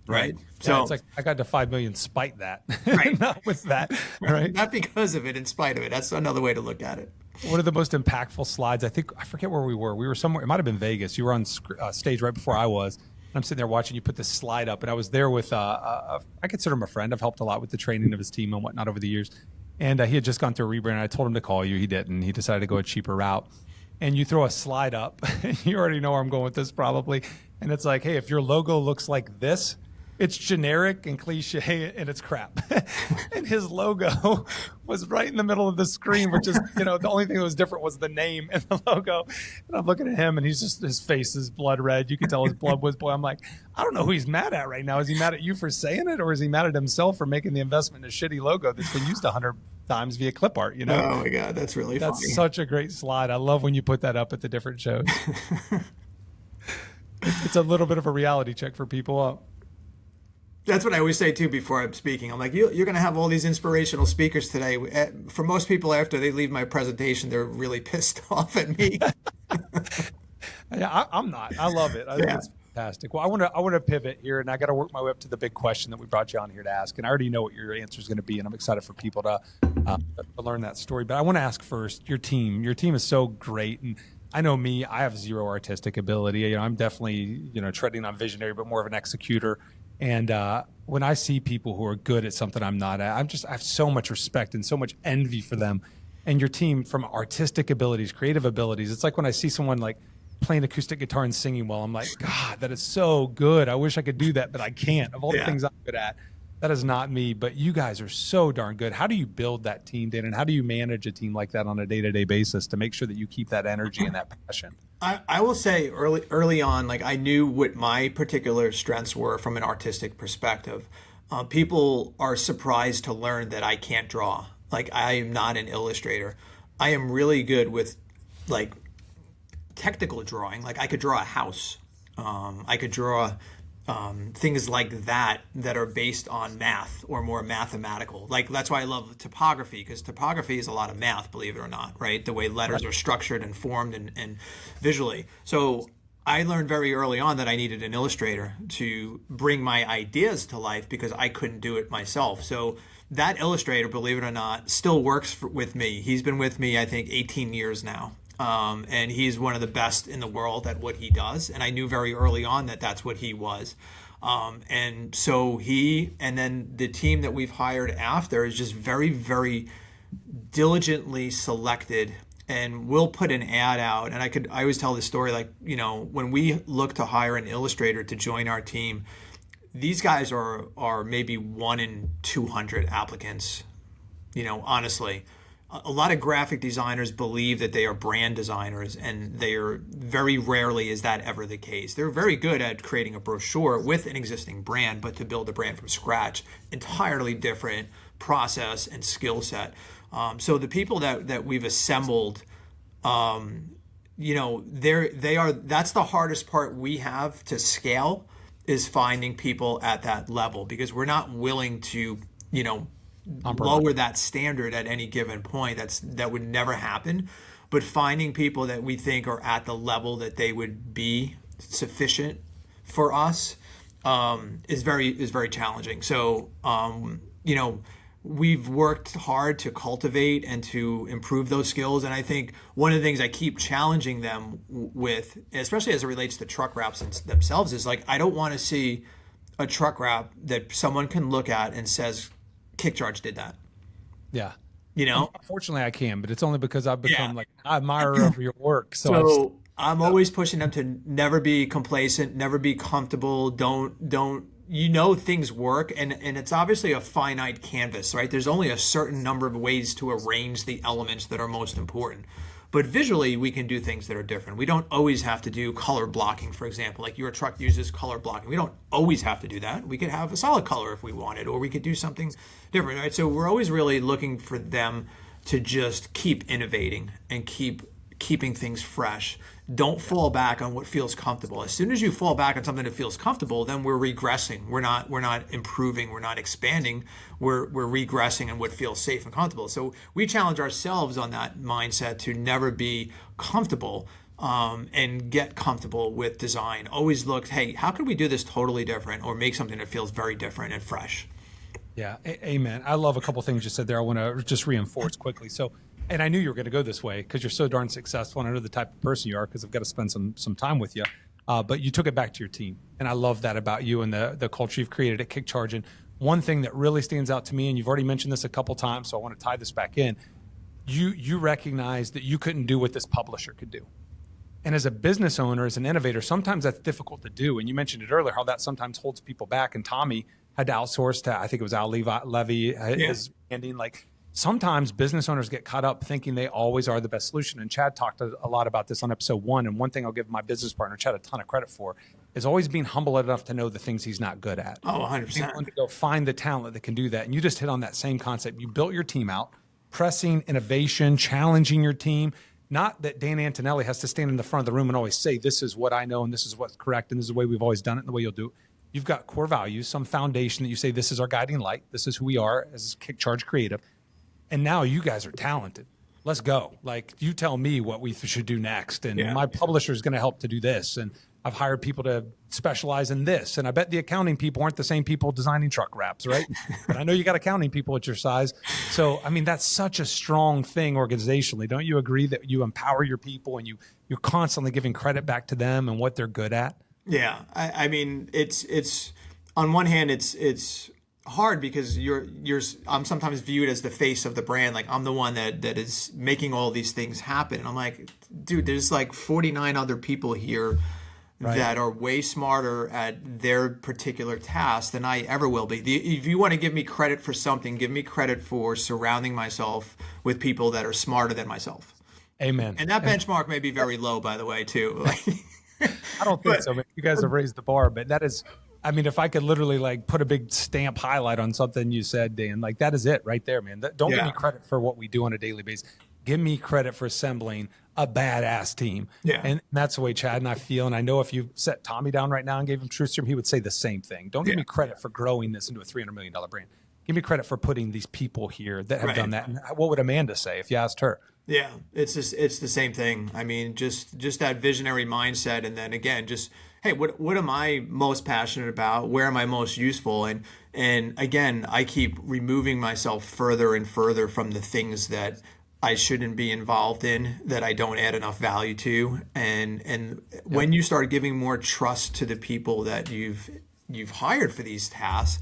Right. So yeah, it's like I got to 5 million spite that. Right. Not with that. Right. Not because of it, in spite of it. That's another way to look at it. One of the most impactful slides, I forget where we were. We were somewhere, it might have been Vegas. You were on stage right before I was. I'm sitting there watching you put this slide up, and I was there with, I consider him a friend. I've helped a lot with the training of his team and whatnot over the years. And he had just gone through a rebrand. I told him to call you. He didn't. He decided to go a cheaper route. And you throw a slide up. You already know where I'm going with this probably. And it's like, hey, if your logo looks like this, it's generic and cliche and it's crap. And his logo was right in the middle of the screen, which is, the only thing that was different was the name and the logo. And I'm looking at him and his face is blood red. You can tell his blood was boiling. I'm like, I don't know who he's mad at right now. Is he mad at you for saying it, or is he mad at himself for making the investment in a shitty logo that's been used 100 times via clip art, Oh my God, that's really funny. That's such a great slide. I love when you put that up at the different shows. It's a little bit of a reality check for people. That's what I always say too before I'm speaking. I'm like, you're going to have all these inspirational speakers today. For most people, after they leave my presentation, they're really pissed off at me. Yeah, I'm not. I love it. I think it's fantastic. Well, I want to pivot here, and I got to work my way up to the big question that we brought you on here to ask. And I already know what your answer is going to be, and I'm excited for people to learn that story. But I want to ask first, your team. Your team is so great, and I know me. I have zero artistic ability. I'm definitely treading on visionary, but more of an executor. And when I see people who are good at something I'm not at, I have so much respect and so much envy for them. And your team, from artistic abilities, creative abilities, it's like when I see someone like playing acoustic guitar and singing well, I'm like, God, that is so good. I wish I could do that, but I can't. Of all the things I'm good at, that is not me. But you guys are so darn good. How do you build that team, Dan? And how do you manage a team like that on a day-to-day basis to make sure that you keep that energy and that passion? I will say early on, like I knew what my particular strengths were from an artistic perspective. People are surprised to learn that I can't draw. Like I am not an illustrator. I am really good with like technical drawing. Like I could draw a house. I could draw things like that are based on math or more mathematical. Like that's why I love typography, because typography is a lot of math, believe it or not, right? The way letters are structured and formed and visually. So I learned very early on that I needed an illustrator to bring my ideas to life because I couldn't do it myself. So that illustrator, believe it or not, still works with me. He's been with me, I think, 18 years now. And he's one of the best in the world at what he does. And I knew very early on that that's what he was. And so and then the team that we've hired after is just very, very diligently selected. And we'll put an ad out. And I always tell this story, like, when we look to hire an illustrator to join our team, these guys are maybe 1 in 200 applicants, honestly. A lot of graphic designers believe that they are brand designers, and they are very rarely is that ever the case. They're very good at creating a brochure with an existing brand, but to build a brand from scratch, entirely different process and skill set. So the people that we've assembled, that's the hardest part we have to scale, is finding people at that level, because we're not willing to, lower that standard at any given point. That would never happen. But finding people that we think are at the level that they would be sufficient for us is very challenging. So we've worked hard to cultivate and to improve those skills. And I think one of the things I keep challenging them with, especially as it relates to truck wraps themselves, is like, I don't want to see a truck wrap that someone can look at and says, KickCharge did that. Yeah. Unfortunately I can, but it's only because I've become like an admirer of your work. So I'm always pushing them to never be complacent, never be comfortable. Don't, things work, and it's obviously a finite canvas, right? There's only a certain number of ways to arrange the elements that are most important. But visually, we can do things that are different. We don't always have to do color blocking, for example. Like your truck uses color blocking. We don't always have to do that. We could have a solid color if we wanted, or we could do something different, right? So we're always really looking for them to just keep innovating and keeping things fresh. Don't fall back on what feels comfortable. As soon as you fall back on something that feels comfortable, then we're regressing. We're not improving. We're not expanding. We're regressing in what feels safe and comfortable. So we challenge ourselves on that mindset to never be comfortable and get comfortable with design. Always look, hey, how can we do this totally different, or make something that feels very different and fresh? Yeah, amen. I love a couple things you said there. I want to just reinforce quickly. So, and I knew you were going to go this way because you're so darn successful, and I know the type of person you are because I've got to spend some time with you. But you took it back to your team, and I love that about you and the culture you've created at KickCharge. And one thing that really stands out to me, and you've already mentioned this a couple times, so I want to tie this back in. You recognize that you couldn't do what this publisher could do. And as a business owner, as an innovator, sometimes that's difficult to do. And you mentioned it earlier, how that sometimes holds people back. And Tommy had to outsource to, I think it was Al Levy, his ending. Like, sometimes business owners get caught up thinking they always are the best solution. And Chad talked a lot about this on episode 1. And one thing I'll give my business partner, Chad, a ton of credit for is always being humble enough to know the things he's not good at. Oh, 100%. Being willing to go find the talent that can do that. And you just hit on that same concept. You built your team out, pressing innovation, challenging your team. Not that Dan Antonelli has to stand in the front of the room and always say, this is what I know and this is what's correct and this is the way we've always done it and the way you'll do it. You've got core values, some foundation that you say, this is our guiding light. This is who we are as KickCharge Creative. And now you guys are talented. Let's go. Like, you tell me what we should do next. And my publisher is going to help to do this. And I've hired people to specialize in this. And I bet the accounting people aren't the same people designing truck wraps, right? But I know you got accounting people at your size. So, I mean, that's such a strong thing organizationally. Don't you agree that you empower your people and you're constantly giving credit back to them and what they're good at? Yeah. I mean, it's on one hand, it's hard because I'm sometimes viewed as the face of the brand. Like, I'm the one that is making all these things happen. And I'm like, dude, there's like 49 other people here that are way smarter at their particular task than I ever will be. If you want to give me credit for something, give me credit for surrounding myself with people that are smarter than myself. Amen. And that benchmark may be very low, by the way, too. I don't think so. You guys have raised the bar, but that is, I mean, if I could literally like put a big stamp highlight on something you said, Dan, like that is it right there, man. Don't give me credit for what we do on a daily basis. give me credit for assembling a badass team. Yeah. And that's the way Chad and I feel. And I know if you set Tommy down right now and gave him Truth Serum, he would say the same thing. Don't give me credit for growing this into a $300 million brand. Give me credit for putting these people here that have done that. And what would Amanda say if you asked her? Yeah, it's the same thing. I mean, just that visionary mindset, and then again, just hey, what am I most passionate about? Where am I most useful? And again, I keep removing myself further and further from the things that I shouldn't be involved in, that I don't add enough value to. And when you start giving more trust to the people that you've hired for these tasks,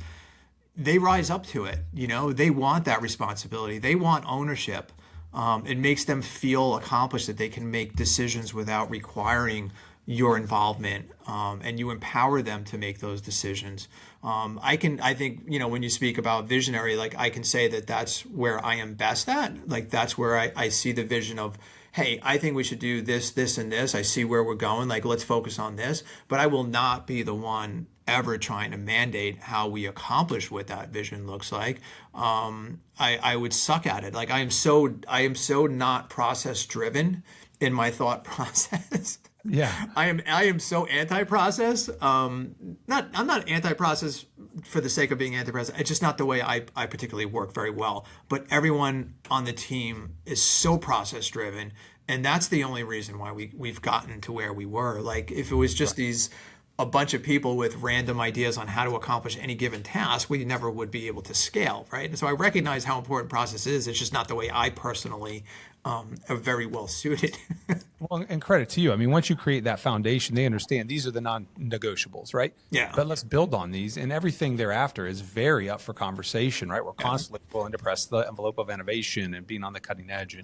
they rise up to it. You know, they want that responsibility. They want ownership. It makes them feel accomplished, that they can make decisions without requiring your involvement, and you empower them to make those decisions. I think, you know, when you speak about visionary, like I can say that that's where I am best at. Like that's where I see the vision of, hey, I think we should do this, this, and this. I see where we're going. Like, let's focus on this. But I will not be the one ever trying to mandate how we accomplish what that vision looks like. I would suck at it. Like I am so not process driven in my thought process. Yeah. I am so anti-process. I'm not anti-process for the sake of being anti-process. It's just not the way I particularly work very well. But everyone on the team is so process driven. And that's the only reason why we've gotten to where we were. Like if it was just a bunch of people with random ideas on how to accomplish any given task, we never would be able to scale, right? And so I recognize how important process is. It's just not the way I personally are very well suited. Well, and credit to you. I mean, once you create that foundation, they understand these are the non-negotiables, right? Yeah. But let's build on these, and everything thereafter is very up for conversation, right? We're constantly willing to press the envelope of innovation and being on the cutting edge.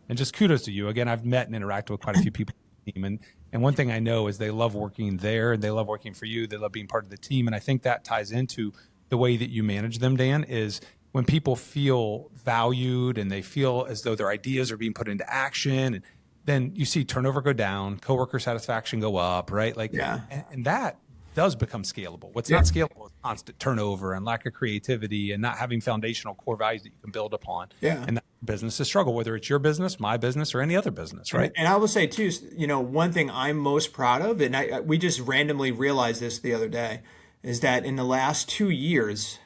And just kudos to you. Again, I've met and interacted with quite a few people on the team, and one thing I know is they love working there, and they love working for you. They love being part of the team, and I think that ties into the way that you manage them, Dan, is when people feel valued and they feel as though their ideas are being put into action, and then you see turnover go down, coworker satisfaction go up, right? Like, and that does become scalable. What's not scalable is constant turnover and lack of creativity and not having foundational core values that you can build upon. Yeah. And that business is struggle, whether it's your business, my business, or any other business, right? And I will say too, you know, one thing I'm most proud of, and we just randomly realized this the other day, is that in the last 2 years,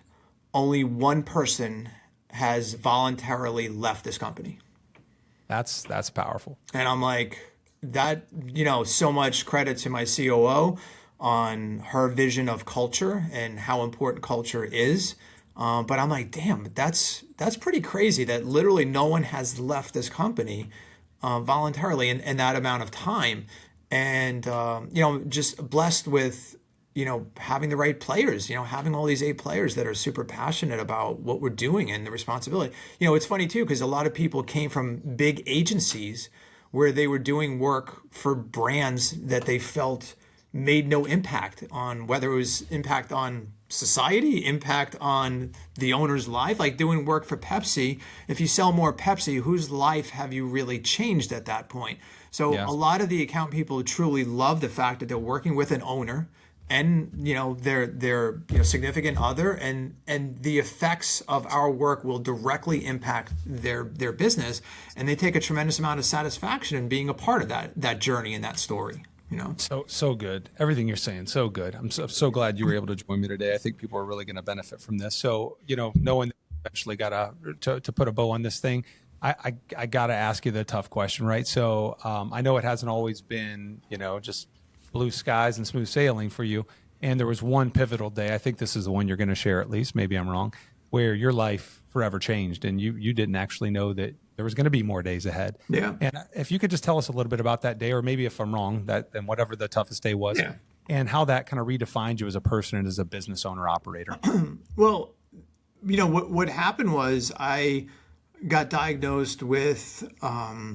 only one person has voluntarily left this company. That's powerful. And I'm like, that, you know, so much credit to my COO on her vision of culture and how important culture is. But I'm like, damn, that's pretty crazy that literally no one has left this company voluntarily in that amount of time. And, you know, just blessed with, you know, having the right players, you know, having all these 8 players that are super passionate about what we're doing and the responsibility. You know, it's funny too, because a lot of people came from big agencies where they were doing work for brands that they felt made no impact on, whether it was impact on society, impact on the owner's life, like doing work for Pepsi. If you sell more Pepsi, whose life have you really changed at that point? So a lot of the account people truly love the fact that they're working with an owner and, you know, their you know, significant other, and the effects of our work will directly impact their business, and they take a tremendous amount of satisfaction in being a part of that journey and that story. You know, so good. Everything you're saying, so good. I'm so glad you were able to join me today. I think people are really going to benefit from this. So, you know, knowing that you eventually got to put a bow on this thing, I got to ask you the tough question, right? So I know it hasn't always been, you know, just blue skies and smooth sailing for you. And there was one pivotal day, I think this is the one you're going to share at least, maybe I'm wrong, where your life forever changed and you didn't actually know that there was going to be more days ahead. Yeah. And if you could just tell us a little bit about that day, or maybe if I'm wrong, then whatever the toughest day was, and how that kind of redefined you as a person and as a business owner operator. Well, you know, what happened was I got diagnosed with, I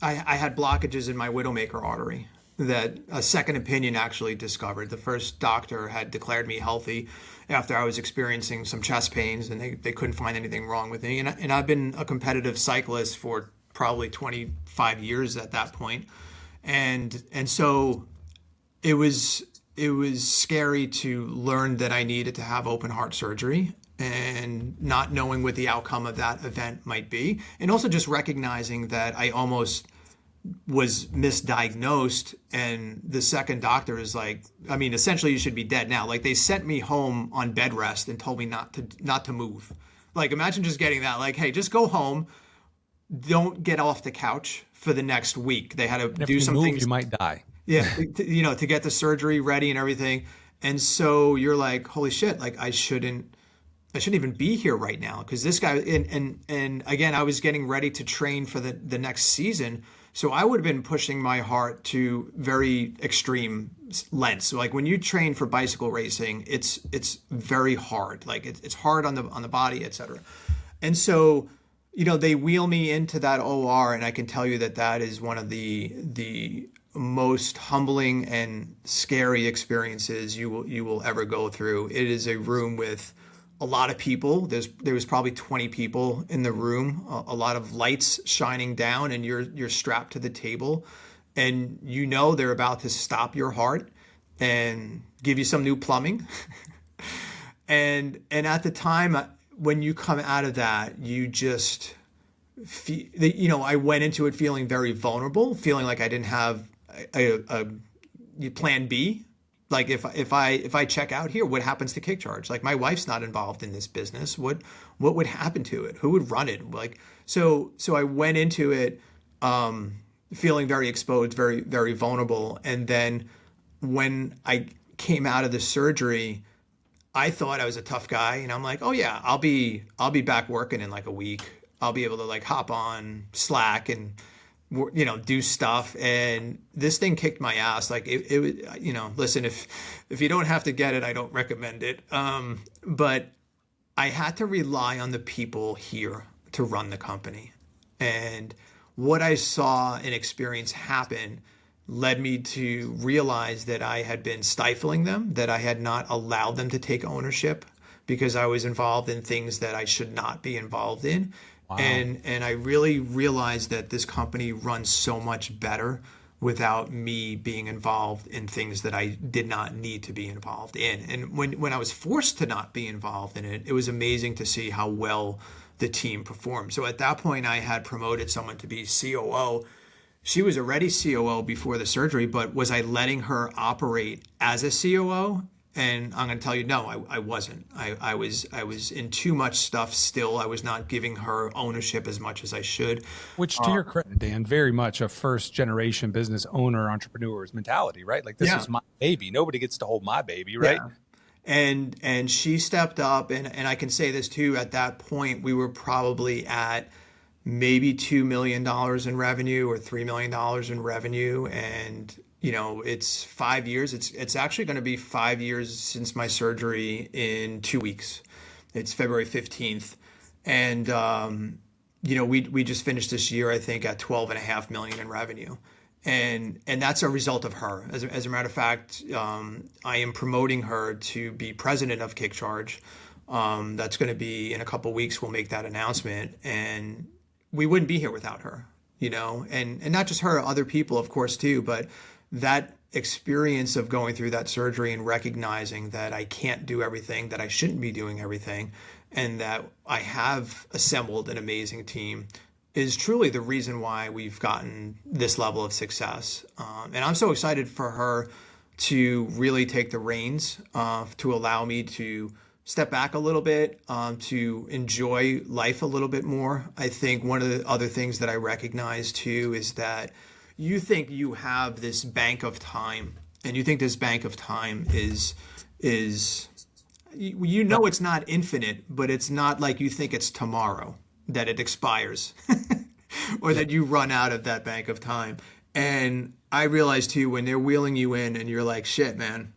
had blockages in my widowmaker artery that a second opinion actually discovered. The first doctor had declared me healthy after I was experiencing some chest pains, and they couldn't find anything wrong with me. And I've been a competitive cyclist for probably 25 years at that point. And so it was scary to learn that I needed to have open heart surgery. and not knowing what the outcome of that event might be. And also just recognizing that I almost was misdiagnosed, and the second doctor is like, I mean, essentially you should be dead now. Like, they sent me home on bed rest and told me not to move. Like, imagine just getting that, like, hey, just go home, don't get off the couch for the next week. They had to And if do you some move, things. you might die. Yeah, to get the surgery ready and everything. And so you're like, holy shit, like I shouldn't even be here right now, because this guy, and again, I was getting ready to train for the next season. So I would have been pushing my heart to very extreme lengths. So like when you train for bicycle racing, it's very hard. Like it's hard on the body, etc. And so, they wheel me into that OR, and I can tell you that is one of the most humbling and scary experiences you will ever go through. It is a room with a lot of people. There was probably 20 people in the room, a lot of lights shining down, and you're strapped to the table, and they're about to stop your heart and give you some new plumbing. and at the time when you come out of that, you just feel, I went into it feeling very vulnerable, feeling like I didn't have a plan B. Like if I check out here, what happens to KickCharge? Like, my wife's not involved in this business. What would happen to it? Who would run it? Like, so I went into it feeling very exposed, very, very vulnerable. And then when I came out of the surgery, I thought I was a tough guy, and I'm like, oh yeah, I'll be back working in like a week. I'll be able to like hop on Slack and do stuff. And this thing kicked my ass. Like it listen, if you don't have to get it, I don't recommend it. But I had to rely on the people here to run the company. And what I saw and experienced happen led me to realize that I had been stifling them, that I had not allowed them to take ownership because I was involved in things that I should not be involved in. Wow. And I really realized that this company runs so much better without me being involved in things that I did not need to be involved in. And when I was forced to not be involved in it, it was amazing to see how well the team performed. So at that point, I had promoted someone to be COO. She was already COO before the surgery, but was I letting her operate as a COO? And I'm going to tell you, no, I wasn't. I was in too much stuff still. I was not giving her ownership as much as I should. Which, to your credit, Dan, very much a first generation business owner entrepreneur's mentality, right? Like, this is my baby. Nobody gets to hold my baby, right? Yeah. And she stepped up, and I can say this too. At that point, we were probably at maybe $2 million in revenue or $3 million in revenue, and it's 5 years. It's actually going to be 5 years since my surgery in 2 weeks. It's February 15th. And, we just finished this year, I think, at 12.5 million in revenue. And that's a result of her. As a matter of fact, I am promoting her to be president of KickCharge. That's going to be in a couple of weeks. We'll make that announcement, and we wouldn't be here without her, and not just her, other people, of course, too, but that experience of going through that surgery and recognizing that I can't do everything, that I shouldn't be doing everything, and that I have assembled an amazing team is truly the reason why we've gotten this level of success. And I'm so excited for her to really take the reins, to allow me to step back a little bit, to enjoy life a little bit more. I think one of the other things that I recognize too is that you think you have this bank of time, and you think this bank of time is it's not infinite, but it's not like you think it's tomorrow that it expires or that you run out of that bank of time. And I realize too, when they're wheeling you in and you're like, shit, man,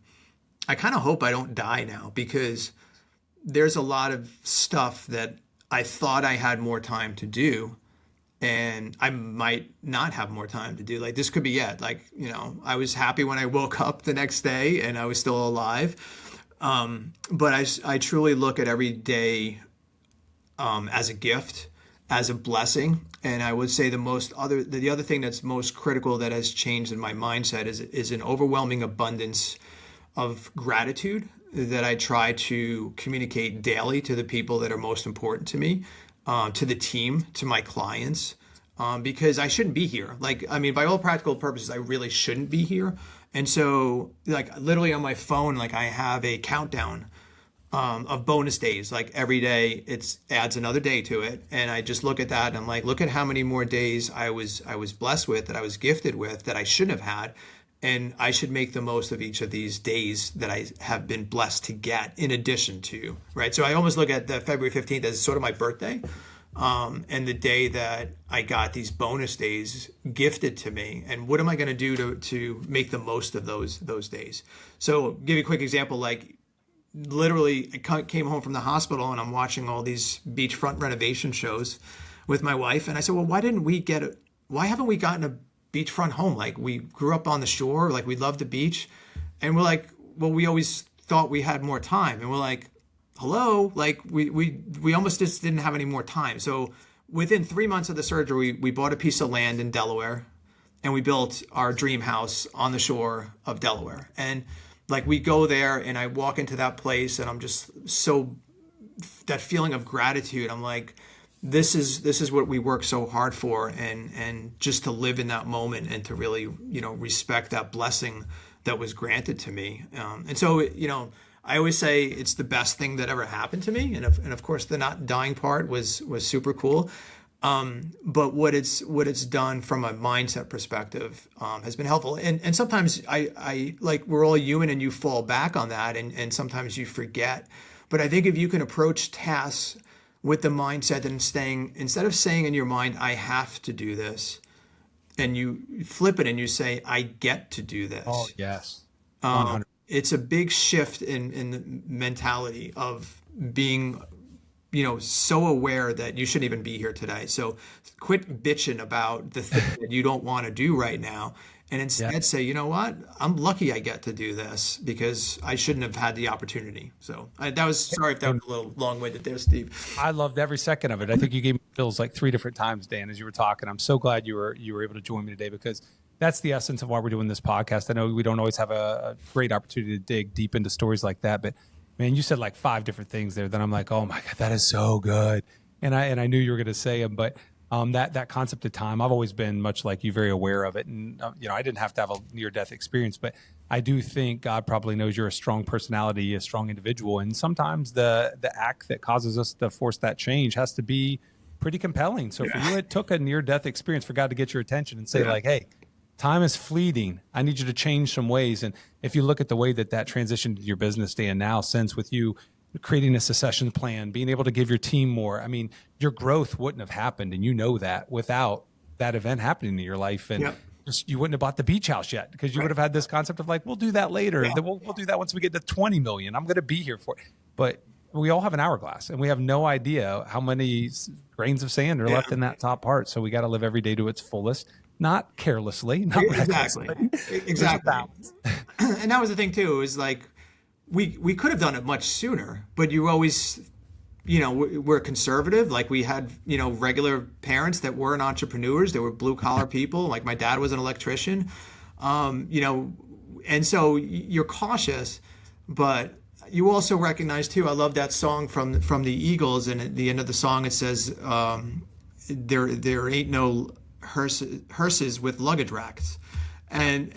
I kind of hope I don't die now, because there's a lot of stuff that I thought I had more time to do, and I might not have more time to do. Like, this could be it. Like, I was happy when I woke up the next day and I was still alive. But I truly look at every day as a gift, as a blessing. And I would say the other thing that's most critical that has changed in my mindset is an overwhelming abundance of gratitude that I try to communicate daily to the people that are most important to me, to the team, to my clients, because I shouldn't be here. Like, I mean, by all practical purposes, I really shouldn't be here. And so, like, literally on my phone, like, I have a countdown of bonus days. Like every day, it adds another day to it, and I just look at that and I'm like, look at how many more days I was blessed with, that I was gifted with, that I shouldn't have had, and I should make the most of each of these days that I have been blessed to get. In addition to, right? So I almost look at the February 15th as sort of my birthday, and the day that I got these bonus days gifted to me, and what am I going to do to make the most of those days? So, give you a quick example, like, literally I came home from the hospital and I'm watching all these beachfront renovation shows with my wife, and I said, well, why haven't we gotten a beachfront home? Like, we grew up on the shore, like, we love the beach, and we're like, well, we always thought we had more time, and we're like, hello, like, we almost just didn't have any more time. So within 3 months of the surgery, we bought a piece of land in Delaware, and we built our dream house on the shore of Delaware. And like, we go there and I walk into that place and I'm just so, that feeling of gratitude. I'm like, this is what we work so hard for, and just to live in that moment and to really, you know, respect that blessing that was granted to me. And so, you know, I always say it's the best thing that ever happened to me. And of course, the not dying part was super cool. But what it's done from a mindset perspective has been helpful. And sometimes I like, we're all human, and you fall back on that, and sometimes you forget. But I think if you can approach tasks with the mindset and instead of saying in your mind, I have to do this, and you flip it and you say, I get to do this. Oh, yes. 100. It's a big shift in the mentality of being, you know, so aware that you shouldn't even be here today. So quit bitching about the thing that you don't want to do right now, and instead say, you know what, I'm lucky I get to do this, because I shouldn't have had the opportunity. So sorry if that was a little long-winded there, Steve. I loved every second of it. I think you gave me feels like 3 different times, Dan, as you were talking. I'm so glad you were able to join me today, because that's the essence of why we're doing this podcast. I know we don't always have a great opportunity to dig deep into stories like that, but man, you said like 5 different things there that I'm like, oh my God, that is so good. And I knew you were going to say them, but that concept of time, I've always been much like you, very aware of it. And, you know, I didn't have to have a near-death experience, but I do think God probably knows you're a strong personality, a strong individual. And sometimes the act that causes us to force that change has to be pretty compelling. So for you, it took a near-death experience for God to get your attention and say like, hey, time is fleeting. I need you to change some ways. And if you look at the way that transitioned to your business, Dan, now, since with you creating a succession plan, being able to give your team more, I mean, your growth wouldn't have happened. And you know that without that event happening in your life. And just, you wouldn't have bought the beach house yet, because you would have had this concept of like, we'll do that later. We'll do that once we get to 20 million. I'm going to be here for it. But we all have an hourglass, and we have no idea how many grains of sand are left in that top part. So we got to live every day to its fullest. Not carelessly, not exactly. And that was the thing too, is like, we could have done it much sooner, but you always, you know, we're conservative. Like, we had, you know, regular parents that weren't entrepreneurs. They were blue collar people. Like, my dad was an electrician, you know, and so you're cautious, but you also recognize too, I love that song from the Eagles, and at the end of the song it says, there ain't no hearses with luggage racks, and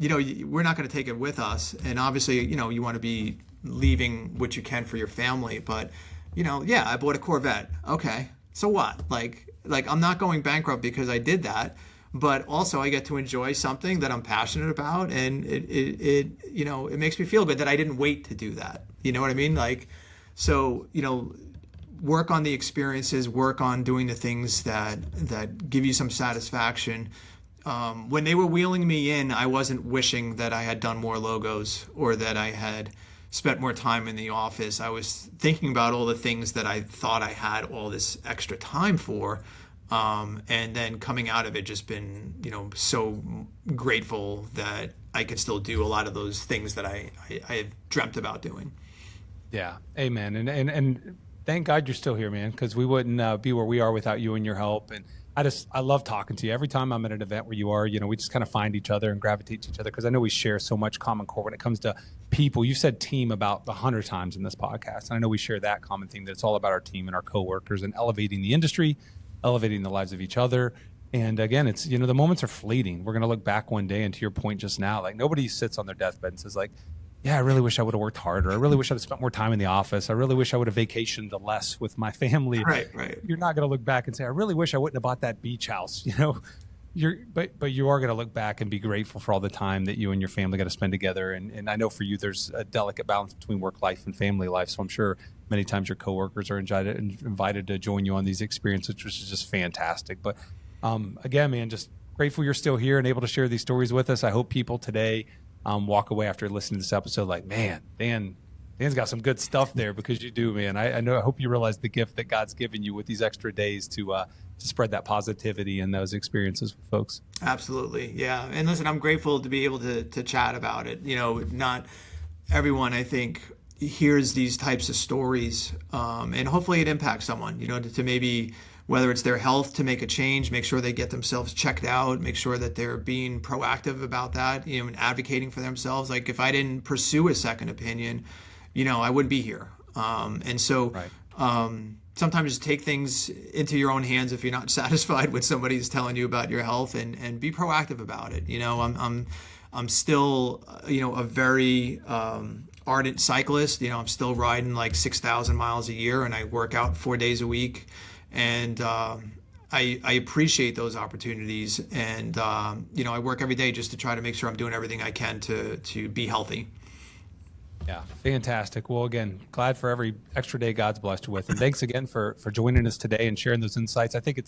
you know, we're not going to take it with us. And obviously, you know, you want to be leaving what you can for your family, but you know, I bought a Corvette. Okay, so what? Like I'm not going bankrupt because I did that, but also I get to enjoy something that I'm passionate about, and it you know, it makes me feel good that I didn't wait to do that. You know what I mean? Like, so, you know, work on the experiences, work on doing the things that give you some satisfaction. When they were wheeling me in, I wasn't wishing that I had done more logos or that I had spent more time in the office. I was thinking about all the things that I thought I had all this extra time for. And then coming out of it, just been, you know, so grateful that I can still do a lot of those things that I had dreamt about doing. Yeah. Amen. And thank God you're still here, man, because we wouldn't be where we are without you and your help. And I love talking to you. Every time I'm at an event where you are, we just kind of find each other and gravitate to each other because I know we share so much common core when it comes to people. You've said team about 100 times in this podcast. And I know we share that common theme that it's all about our team and our coworkers and elevating the industry, elevating the lives of each other. And again, it's, the moments are fleeting. We're going to look back one day, and to your point just now, like nobody sits on their deathbed and says like, yeah, I really wish I would have worked harder. I really wish I would have spent more time in the office. I really wish I would have vacationed less with my family. Right. You're not going to look back and say, I really wish I wouldn't have bought that beach house. But you are going to look back and be grateful for all the time that you and your family got to spend together. And I know for you, there's a delicate balance between work life and family life. So I'm sure many times your coworkers are invited to join you on these experiences, which is just fantastic. But again, man, just grateful you're still here and able to share these stories with us. I hope people today walk away after listening to this episode like, man, Dan's got some good stuff there, because you do, man. I hope you realize the gift that God's given you with these extra days to spread that positivity and those experiences with folks. Absolutely. Yeah. And listen, I'm grateful to be able to chat about it. Not everyone, I think, hears these types of stories, and hopefully it impacts someone, to maybe, whether it's their health, to make a change, make sure they get themselves checked out, make sure that they're being proactive about that, and advocating for themselves. Like if I didn't pursue a second opinion, I wouldn't be here. And so sometimes just take things into your own hands if you're not satisfied with somebody's telling you about your health, and be proactive about it. I'm still, a very ardent cyclist. I'm still riding like 6,000 miles a year, and I work out 4 days a week. And I appreciate those opportunities, and I work every day just to try to make sure I'm doing everything I can to be healthy. Yeah, fantastic. Well, again, glad for every extra day God's blessed you with, and thanks again for joining us today and sharing those insights. I think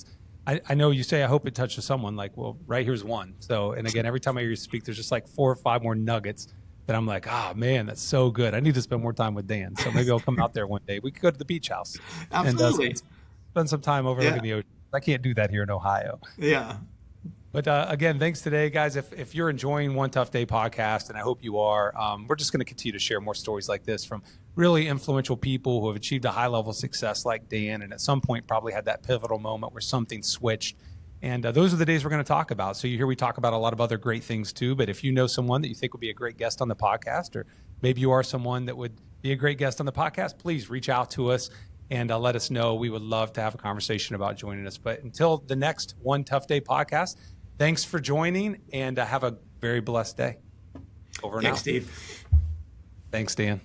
I know you say I hope it touches someone. Like, well, right here's one. So, and again, every time I hear you speak, there's just like 4 or 5 more nuggets that I'm like, man, that's so good. I need to spend more time with Dan. So maybe I'll come out there one day. We could go to the beach house. Absolutely. And spend some time overlooking the ocean. I can't do that here in Ohio. Yeah. But again, thanks today, guys. If you're enjoying One Tough Day podcast, and I hope you are, we're just going to continue to share more stories like this from really influential people who have achieved a high level of success like Dan, and at some point probably had that pivotal moment where something switched. And those are the days we're going to talk about. So you hear we talk about a lot of other great things too, but if you know someone that you think would be a great guest on the podcast, or maybe you are someone that would be a great guest on the podcast, please reach out to us and let us know. We would love to have a conversation about joining us. But until the next One Tough Day podcast, thanks for joining, and have a very blessed day. Over and out. Thanks, Steve. Thanks, Dan.